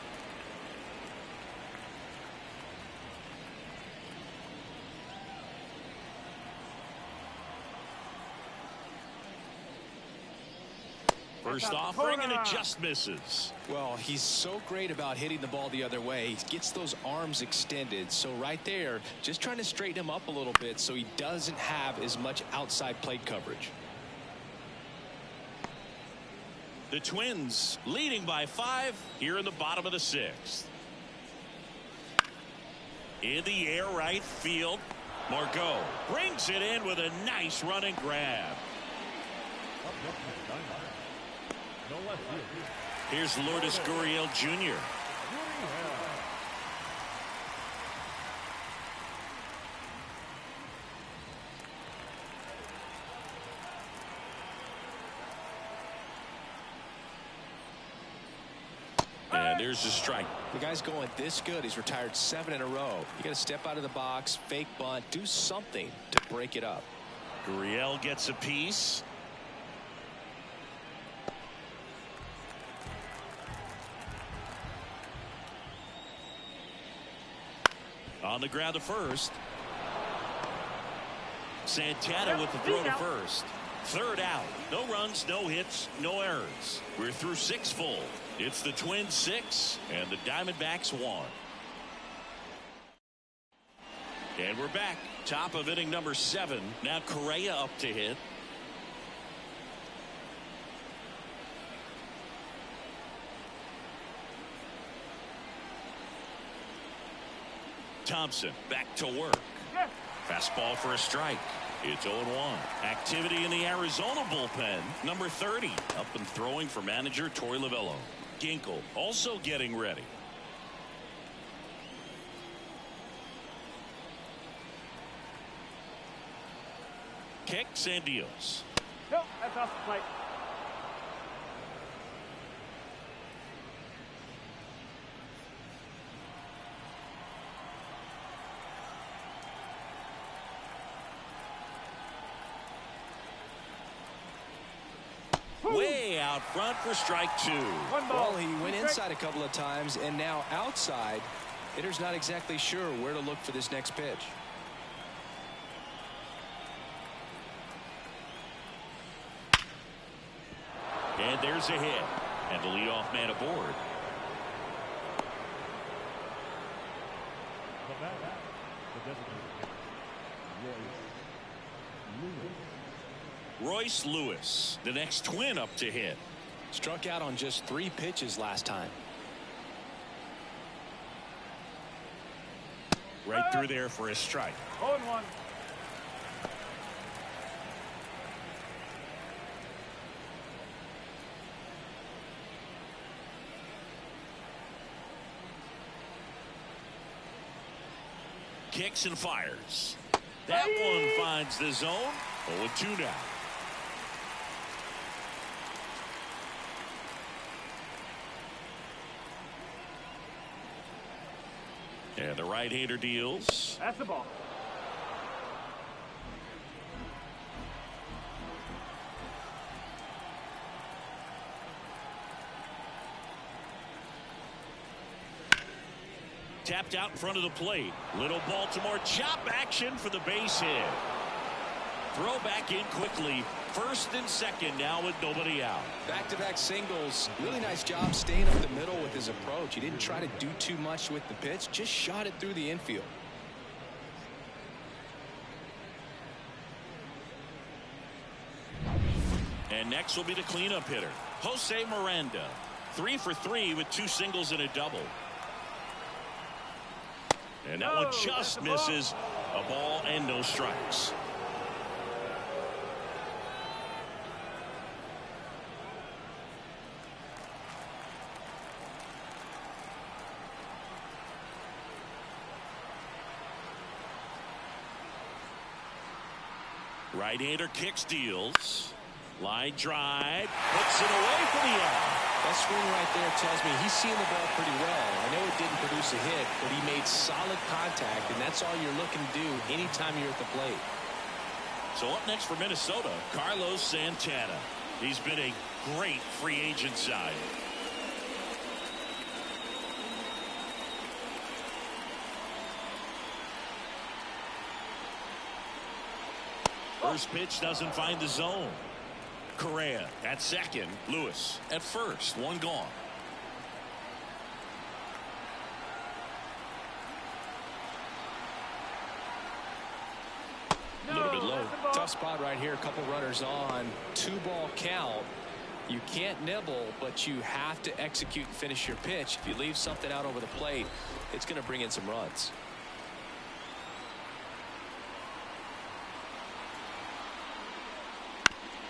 First offering, and it just misses. Well, he's so great about hitting the ball the other way. He gets those arms extended. So right there, just trying to straighten him up a little bit so he doesn't have as much outside plate coverage. The Twins leading by 5 here in the bottom of the 6th. In the air, right field. Margot brings it in with a nice run and grab. Here's Lourdes Gurriel Jr. And there's a strike. The guy's going this good. He's retired 7 in a row. You got to step out of the box, fake bunt, do something to break it up. Gurriel gets a piece. On the ground to first. Santana with the throw to first. 3rd out. No runs, no hits, no errors. We're through 6 full. It's the Twins 6 and the Diamondbacks 1. And we're back. Top of inning number 7. Now Correa up to hit. Thompson back to work. Fastball for a strike. It's 0-1. Activity in the Arizona bullpen. Number 30 up and throwing for manager Torey Lovullo. Ginkel also getting ready. Kicks and deals. Nope, that's off the plate. Way out front for strike 2. 1 ball. Well, he went inside a couple of times and now outside. Hitter's not exactly sure where to look for this next pitch. And there's a hit. And the leadoff man aboard. Royce Lewis, the next Twin up to hit. Struck out on just 3 pitches last time. Right through there for a strike. 0-1. Kicks and fires. That one finds the zone. 0-2 now. And the right-hander deals. That's the ball. Tapped out in front of the plate. Little Baltimore chop action for the base hit. Throw back in quickly. First and second now with nobody out. Back-to-back singles. Really nice job staying up the middle with his approach. He didn't try to do too much with the pitch. Just shot it through the infield. And next will be the cleanup hitter, Jose Miranda. 3 for 3 with 2 singles and a double. And that one just misses. A ball and no strikes. Right-hander kicks, deals. Line drive, puts it away for the out. That swing right there tells me he's seeing the ball pretty well. I know it didn't produce a hit, but he made solid contact, and that's all you're looking to do anytime you're at the plate. So up next for Minnesota, Carlos Santana. He's been a great free agent sign. First pitch doesn't find the zone. Correa at second. Lewis at first. One gone. A little bit low. Tough spot right here. A couple runners on. 2-ball count. You can't nibble, but you have to execute and finish your pitch. If you leave something out over the plate, it's going to bring in some runs.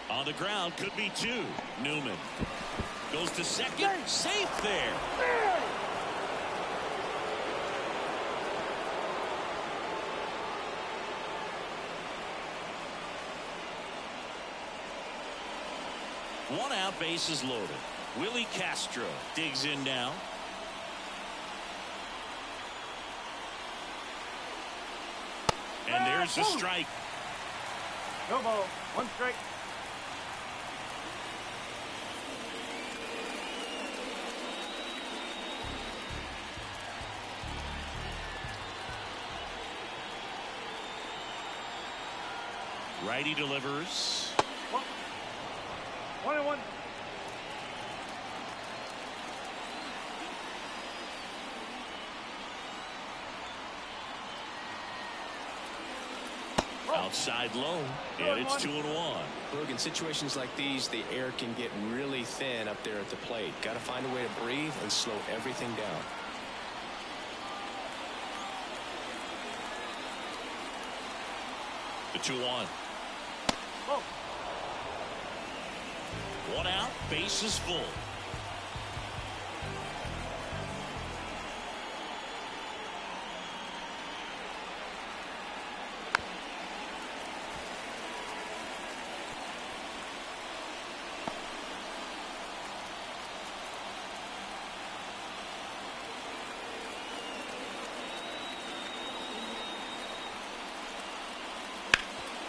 On the ground, could be 2. Newman goes to second. Safe there. One out, bases loaded. Willie Castro digs in now. And there's the strike. No ball. 1 strike. Righty delivers. 1-1. Outside low, and it's 2-1. Look, in situations like these, the air can get really thin up there at the plate. Got to find a way to breathe and slow everything down. The 2-1. Oh. 1 out, base is full.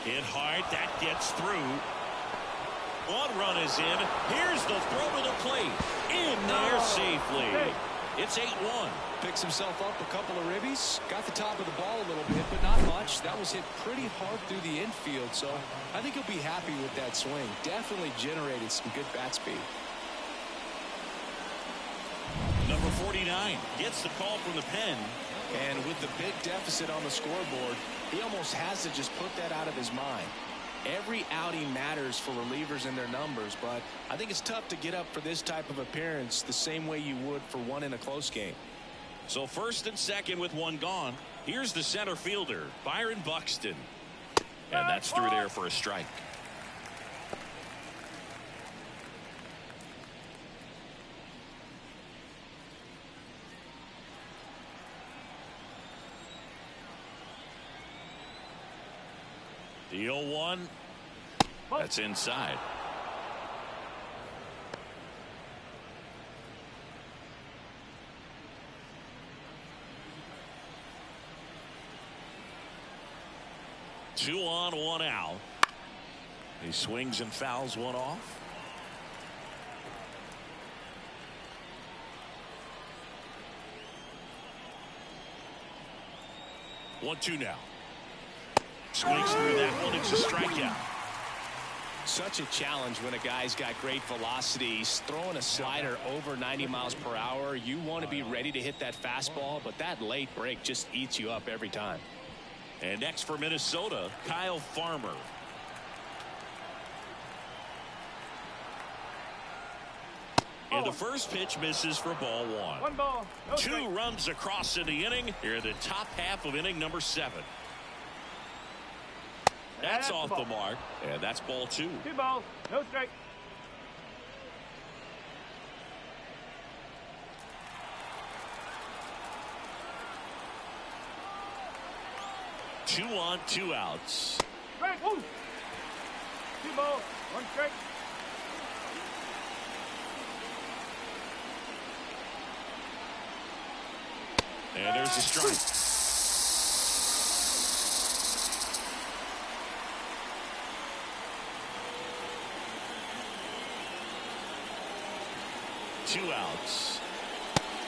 Hit hard, that gets through. 1 run is in. Here's the throw to the plate. In there safely. It's 8-1. Picks himself up a couple of ribbies. Got the top of the ball a little bit, but not much. That was hit pretty hard through the infield, so I think he'll be happy with that swing. Definitely generated some good bat speed. Number 49 gets the call from the pen. And with the big deficit on the scoreboard, he almost has to just put that out of his mind. Every outing matters for relievers and their numbers, but I think it's tough to get up for this type of appearance the same way you would for one in a close game. So first and second with one gone. Here's the center fielder, Byron Buxton. And that's through there for a strike. The 0-1. That's inside. Two on, one out. He swings and fouls one off. 1-2 now. Swings through that one. It's a strikeout. Such a challenge when a guy's got great velocity. He's throwing a slider over 90 miles per hour. You want to be ready to hit that fastball, but that late break just eats you up every time. And next for Minnesota, Kyle Farmer. And the first pitch misses for ball one. One ball. No Two strike. runs across in the inning. Here in the top half of inning number 7. That's off the mark. And that's ball 2. 2 balls. No strike. Two on, 2 outs. Strike. Woo. 2 balls. 1 strike. And there's a strike. Two outs.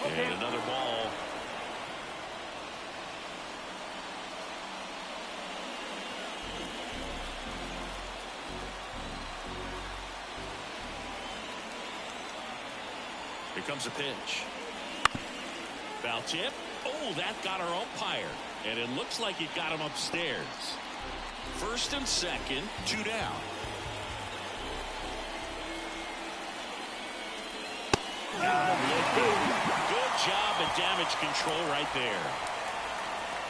Okay. And another ball. Here comes a pitch. Foul tip. Oh, that got our umpire. And it looks like it got him upstairs. First and second, 2 down. Good job at damage control right there.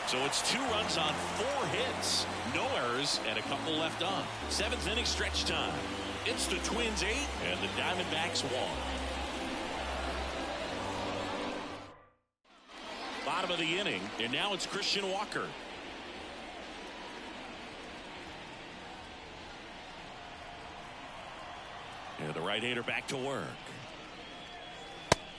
So it's 2 runs on 4 hits. No errors and a couple left on. 7th inning stretch time. It's the Twins 8 and the Diamondbacks 1. Bottom of the inning, and now it's Christian Walker. And the right-hander back to work.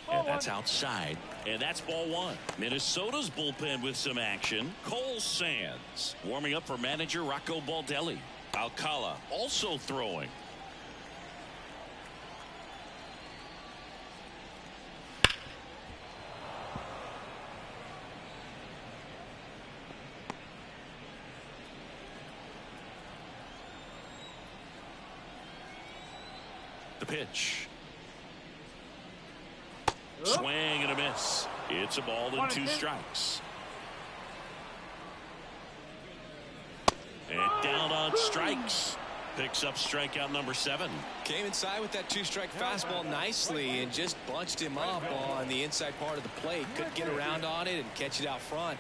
And that's outside. And that's ball 1. Minnesota's bullpen with some action. Cole Sands warming up for manager Rocco Baldelli. Alcala also throwing. The pitch. Swing and a miss. It's a ball and 2 strikes. And down on strikes. Picks up strikeout number 7. Came inside with that 2-strike fastball nicely and just bunched him up on the inside part of the plate. Couldn't get around on it and catch it out front.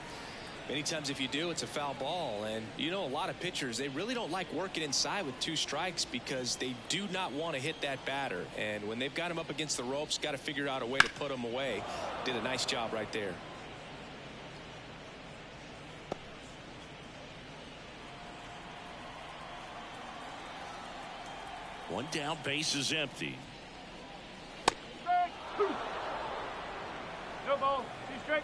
Many times if you do, it's a foul ball. And you know, a lot of pitchers, they really don't like working inside with 2 strikes because they do not want to hit that batter. And when they've got him up against the ropes, got to figure out a way to put him away. Did a nice job right there. One down, base is empty. Strike. No ball. 2 strike.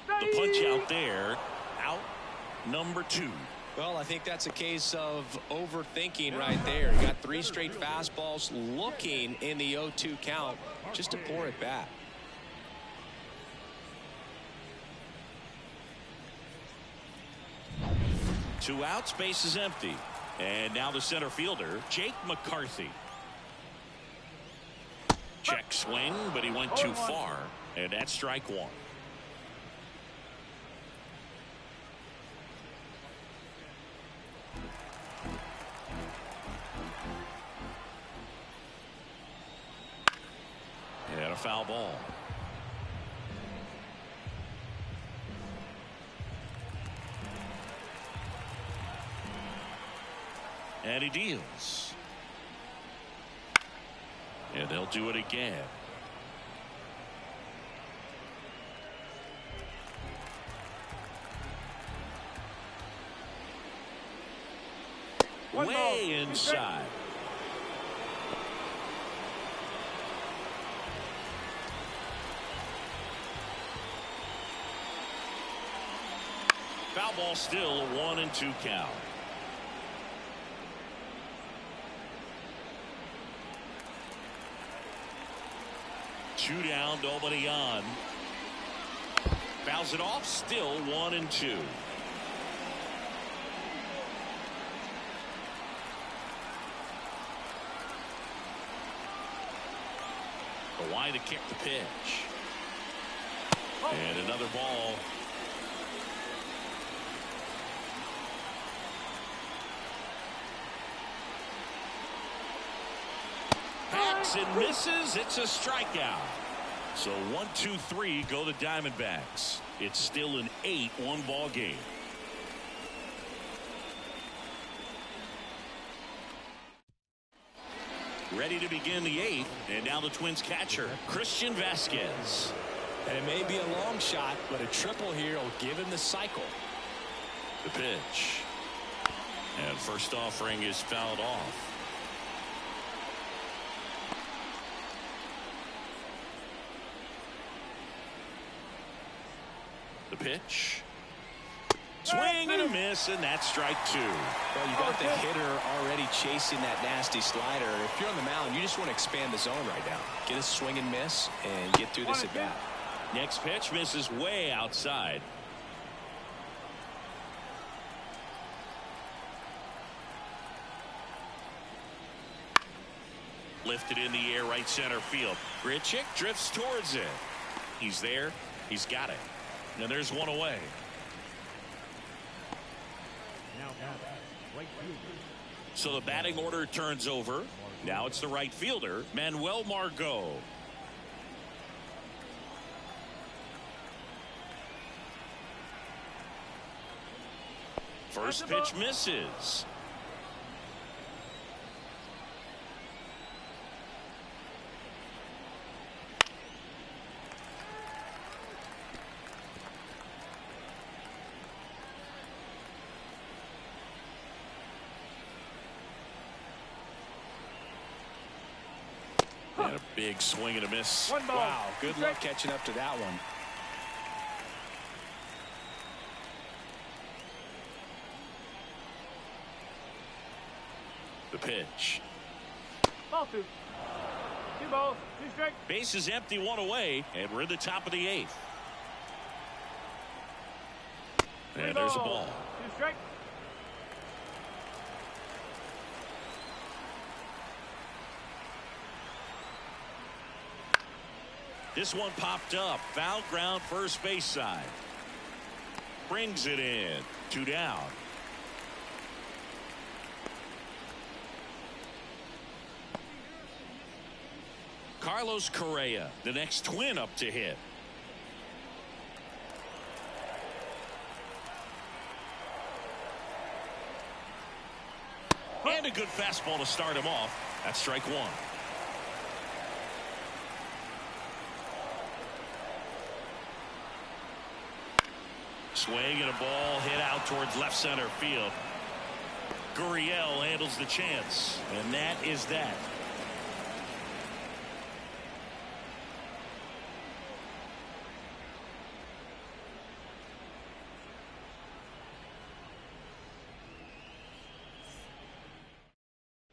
The punch out there. Out number 2. Well, I think that's a case of overthinking right there. He got 3 straight fastballs looking in the 0-2 count just to pour it back. Two outs, base is empty. And now the center fielder, Jake McCarthy. Check swing, but he went too far. And that's strike 1. foul ball. And he deals. And they'll do it again. Way inside. Foul ball, still a 1-2 count. Two down, nobody on. Fouls it off, still 1-2. Why to kick the pitch. And another ball. Hacks and misses. It's a strikeout. So 1-2-3 go the Diamondbacks. It's still an 8-1 ball game. Ready to begin the 8th, and now the Twins catcher, Christian Vasquez. And it may be a long shot, but a triple here will give him the cycle. The pitch. And first offering is fouled off. The pitch. Swing and a miss, and that's strike 2. Well, you got the hitter already chasing that nasty slider. If you're on the mound, you just want to expand the zone right now. Get a swing and miss and get through this at bat. Next pitch misses way outside. Lifted in the air, right center field. Grichuk drifts towards it. He's there. He's got it. And there's one away. So the batting order turns over. Now it's the right fielder, Manuel Margot. First pitch misses. And a big swing and a miss. Wow, good luck catching up to that one. The pitch. Ball 2. 2 balls, 2 strikes. Base is empty, one away, and we're in the top of the 8th. And there's a ball. 2 strikes. This one popped up. Foul ground, first base side. Brings it in. 2 down. Carlos Correa, the next Twin up to hit. And a good fastball to start him off. That's strike 1. Swing and a ball hit out towards left center field. Gurriel handles the chance, and that is that.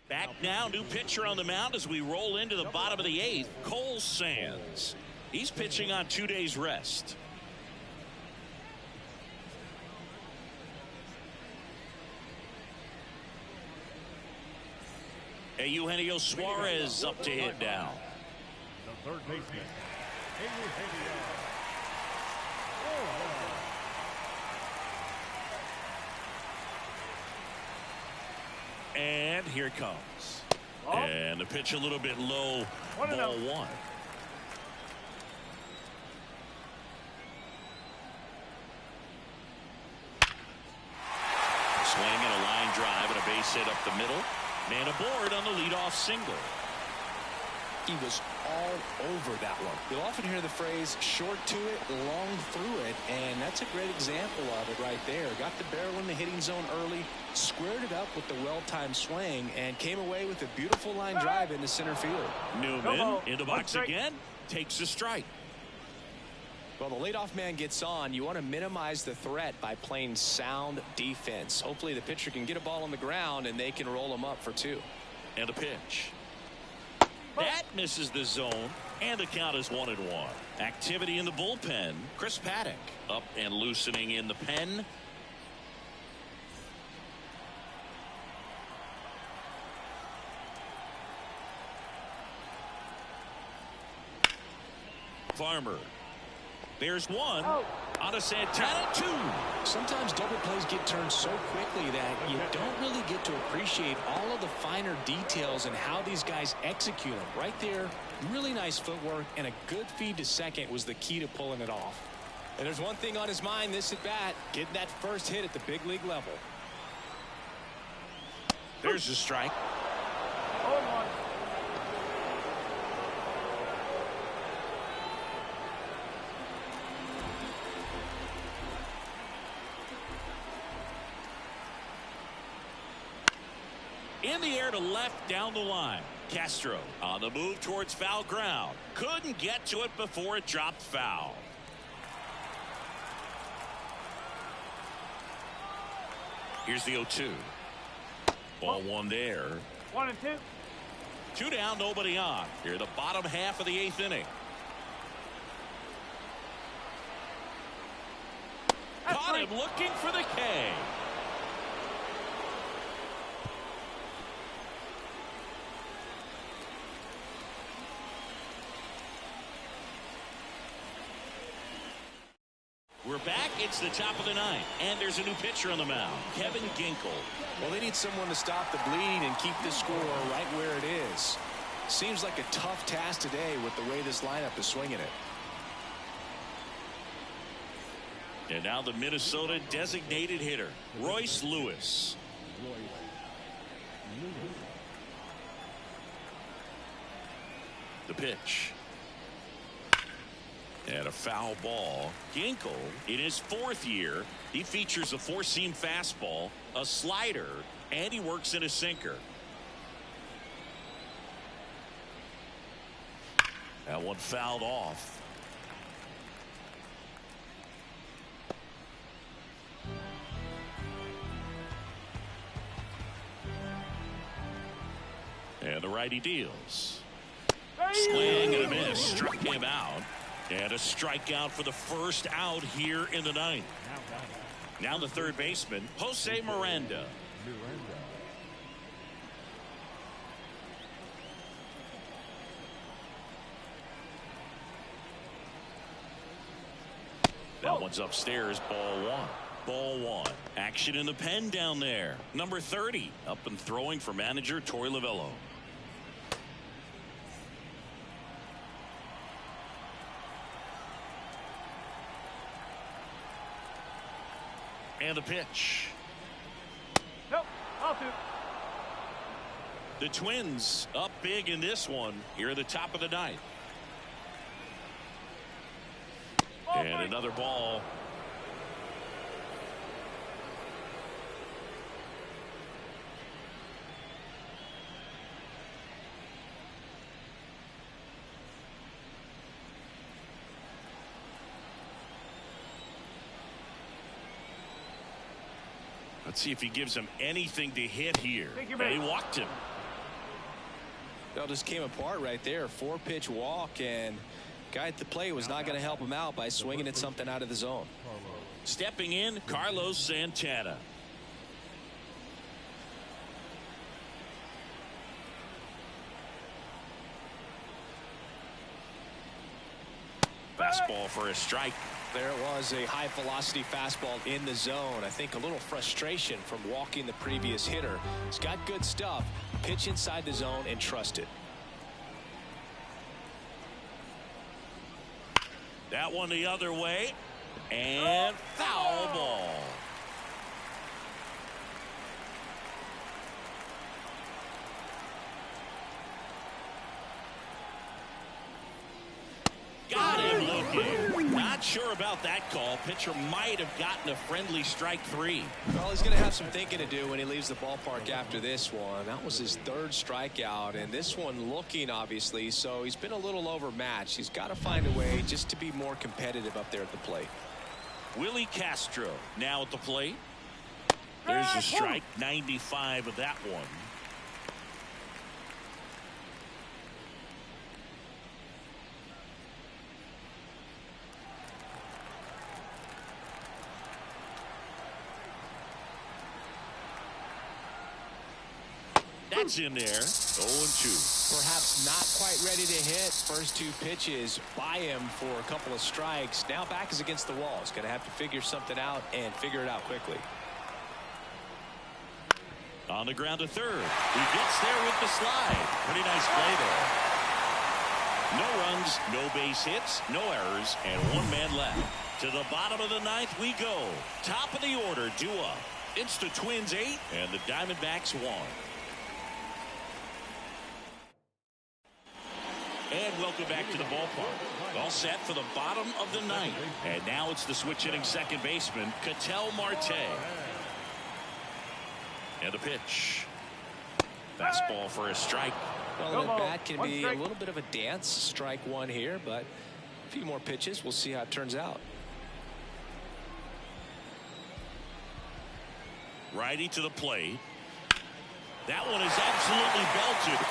Back now, new pitcher on the mound as we roll into the bottom of the 8th, Cole Sands. He's pitching on 2 days rest. Eugenio Suarez up to hit now. The third baseman, And here it comes. And the pitch a little bit low, ball 1. Swing and a line drive and a base hit up the middle. Man aboard on the leadoff single. He was all over that one. You'll often hear the phrase short to it, long through it, and that's a great example of it right there. Got the barrel in the hitting zone early, squared it up with the well-timed swing, and came away with a beautiful line drive into center field. Newman in the box again, takes a strike. Well, the leadoff man gets on. You want to minimize the threat by playing sound defense. Hopefully the pitcher can get a ball on the ground and they can roll him up for 2. And a pitch. That misses the zone, and the count is 1-1. Activity in the bullpen. Chris Paddock up and loosening in the pen. Farmer. There's one. On a Santana 2. Sometimes double plays get turned so quickly that you don't really get to appreciate all of the finer details and how these guys execute them. Right there, really nice footwork, and a good feed to second was the key to pulling it off. And there's one thing on his mind this at bat, getting that first hit at the big league level. There's a strike. In the air to left down the line. Castro on the move towards foul ground. Couldn't get to it before it dropped foul. Here's the 0-2. Ball 1 there. 1 and 2. 2 down, nobody on. Here, the bottom half of the 8th inning. Caught him looking for the K. We're back. It's the top of the 9th, and there's a new pitcher on the mound, Kevin Ginkel. Well, they need someone to stop the bleed and keep the score right where it is. Seems like a tough task today with the way this lineup is swinging it. And now the Minnesota designated hitter, Royce Lewis. The pitch. And a foul ball. Ginkel, in his 4th year, he features a 4-seam fastball, a slider, and he works in a sinker. That one fouled off. And the righty deals. Swing and a miss. Struck him out. And a strikeout for the first out here in the 9th. Now the third baseman, Jose Miranda. That one's upstairs, ball 1. Ball 1. Action in the pen down there. Number 30 up and throwing for manager Torey Lovullo. And the pitch. Nope. I'll do. The Twins up big in this one here at the top of the 9th. And another ball. Let's see if he gives him anything to hit here. And he walked him. That just came apart right there. 4-pitch walk, and guy at the plate was not going to help him out by swinging at something out of the zone. Stepping in, Carlos Santana. Fastball for a strike. There it was, a high velocity fastball in the zone. I think a little frustration from walking the previous hitter. He's got good stuff. Pitch inside the zone and trust it. That one the other way. And foul ball. Not sure about that call. Pitcher might have gotten a friendly strike 3. Well, he's going to have some thinking to do when he leaves the ballpark after this one. That was his 3rd strikeout, and this one looking obviously, so he's been a little overmatched. He's got to find a way just to be more competitive up there at the plate. Willie Castro now at the plate. There's a strike. 95 of that one. That's in there. 0-2. Perhaps not quite ready to hit. First 2 pitches by him for a couple of strikes. Now back is against the wall. He's going to have to figure something out and figure it out quickly. On the ground to third. He gets there with the slide. Pretty nice play there. No runs, no base hits, no errors, and 1 man left. To the bottom of the 9th we go. Top of the order, due up. It's the Twins 8 and the Diamondbacks 1. And welcome back to the ballpark. All set for the bottom of the 9th. And now it's the switch hitting second baseman, Ketel Marte. And a pitch. Fastball for a strike. Well, the bat can be a little bit of a dance. Strike 1 here, but a few more pitches. We'll see how it turns out. Righty to the plate. That one is absolutely belted.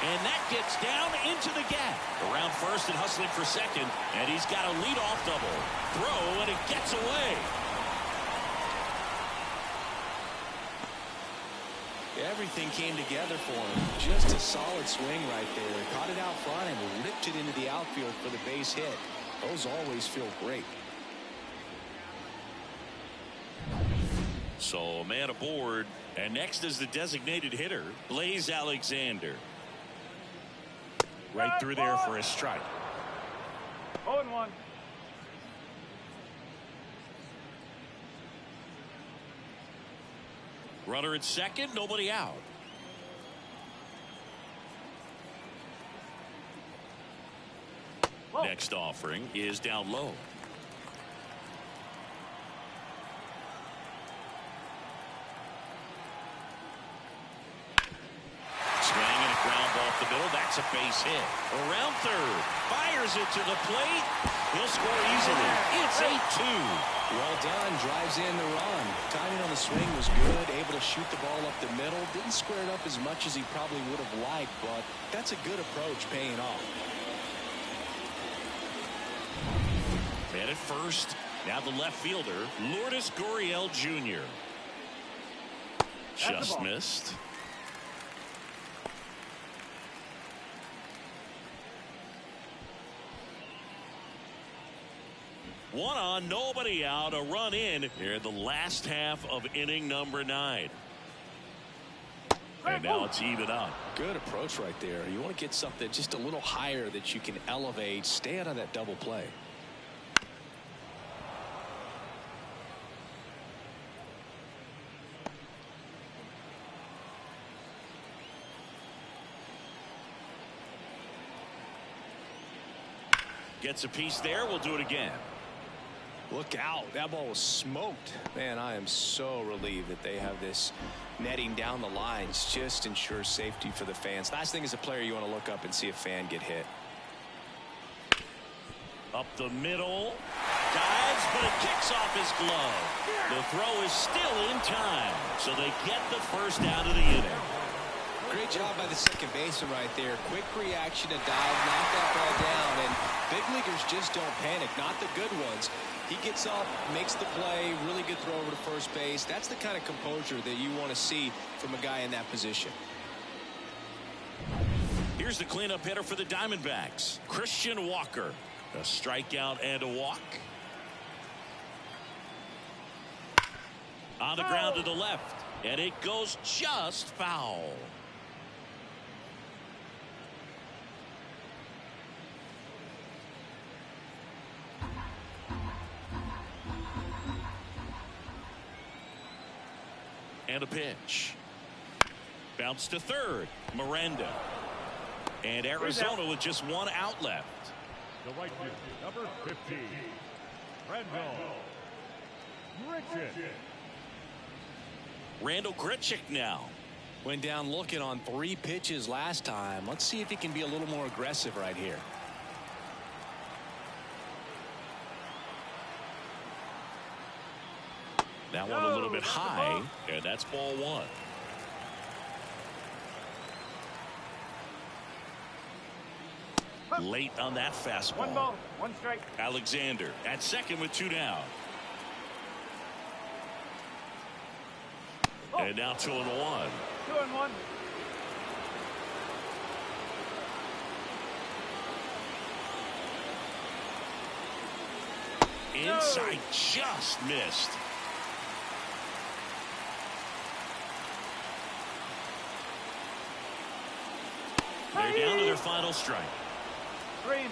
And that gets down into the gap. Around first and hustling for second. And he's got a leadoff double. Throw, and it gets away. Everything came together for him. Just a solid swing right there. Caught it out front and ripped it into the outfield for the base hit. Those always feel great. So a man aboard. And next is the designated hitter, Blaze Alexander. Right through there for a strike. 0-1. Runner at second, nobody out. Whoa. Next offering is down low. The middle, that's a base hit. Around third, fires it to the plate. He'll score easily. It's 8-2. Well done. Drives in the run. Timing on the swing was good. Able to shoot the ball up the middle. Didn't square it up as much as he probably would have liked, but that's a good approach paying off. Man at first. Now the left fielder, Lourdes Gurriel Jr. Just missed. One on, nobody out, a run in here in the last half of inning number 9. And now it's even up. Good approach right there. You want to get something just a little higher that you can elevate. Stay out of that double play. Gets a piece there. We'll do it again. Look out. That ball was smoked. Man, I am so relieved that they have this netting down the lines. Just ensures safety for the fans. Last thing as a player, you want to look up and see a fan get hit. Up the middle. Dives, but it kicks off his glove. The throw is still in time. So they get the first out of the inning. Great job by the second baseman right there. Quick reaction to dive, knock that ball down, and big leaguers just don't panic, not the good ones. He gets up, makes the play, really good throw over to first base. That's the kind of composure that you want to see from a guy in that position. Here's the cleanup hitter for the Diamondbacks, Christian Walker. A strikeout and a walk. On the ground to the left, and it goes just foul. And a pitch. Bounce to third. Miranda. And Arizona with just one out left. The right fielder, number 15, Randall Grichuk. Randall Grichuk now. Went down looking on 3 pitches last time. Let's see if he can be a little more aggressive right here. That one a little bit high, and that's ball 1. Late on that fastball. 1 ball, 1 strike. Alexander at second with 2 down. And now 2-1. 2-1. Inside, just missed. They're down to their final strike. 3-2.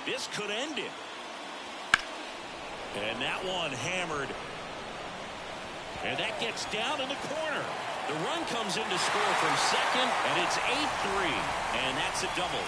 This could end it. And that one hammered. And that gets down in the corner. The run comes in to score from second, and it's 8-3. And that's a double.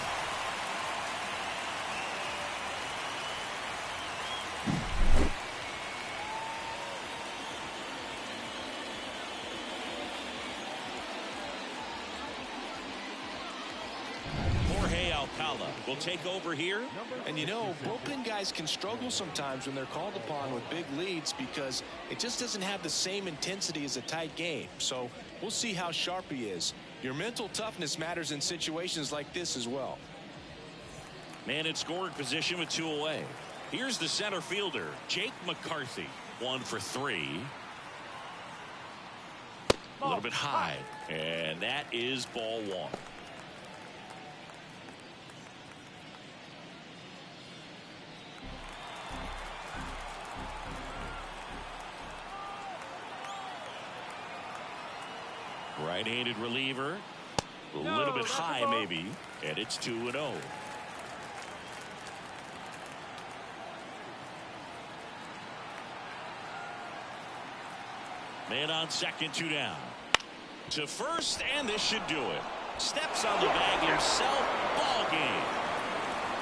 Will take over here. And you know, bullpen guys can struggle sometimes when they're called upon with big leads because it just doesn't have the same intensity as a tight game. So we'll see how sharp he is. Your mental toughness matters in situations like this as well. Man in scoring position with 2 away. Here's the center fielder, Jake McCarthy. 1 for 3. A little bit high, and that is ball 1. Right-handed reliever. A little bit high maybe. And it's 2-0. Man on second, 2 down. To first, and this should do it. Steps on the bag himself. Ball game.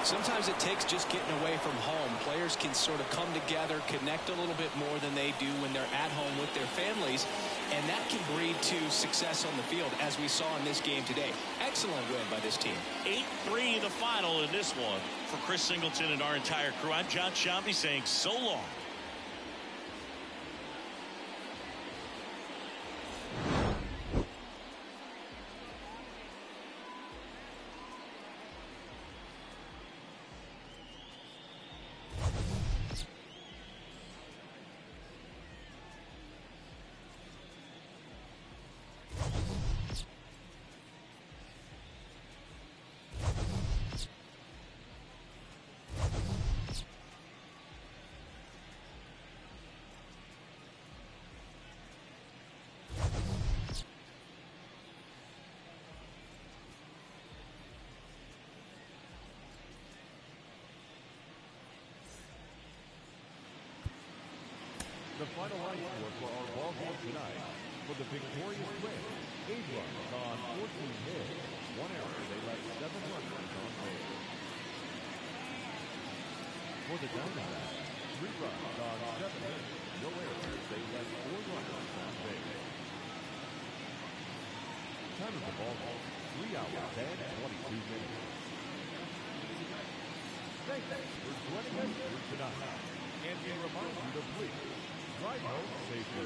Sometimes it takes just getting away from home. Players can sort of come together, connect a little bit more than they do when they're at home with their families. And that can breed to success on the field, as we saw in this game today. Excellent win by this team. 8-3 the final in this one. For Chris Singleton and our entire crew, I'm John Shambi saying so long. The final line score for our ball game tonight. For the victorious win, 8 runs on 14 hits, 1 error. They left 7 runners on base. For the Diamondbacks, 3 runs on 7 hits, no errors. They left 4 runners on base. Time of the ball game, 3 hours and 22 minutes. Thanks for joining us here tonight. And we remind you to please drive home safely.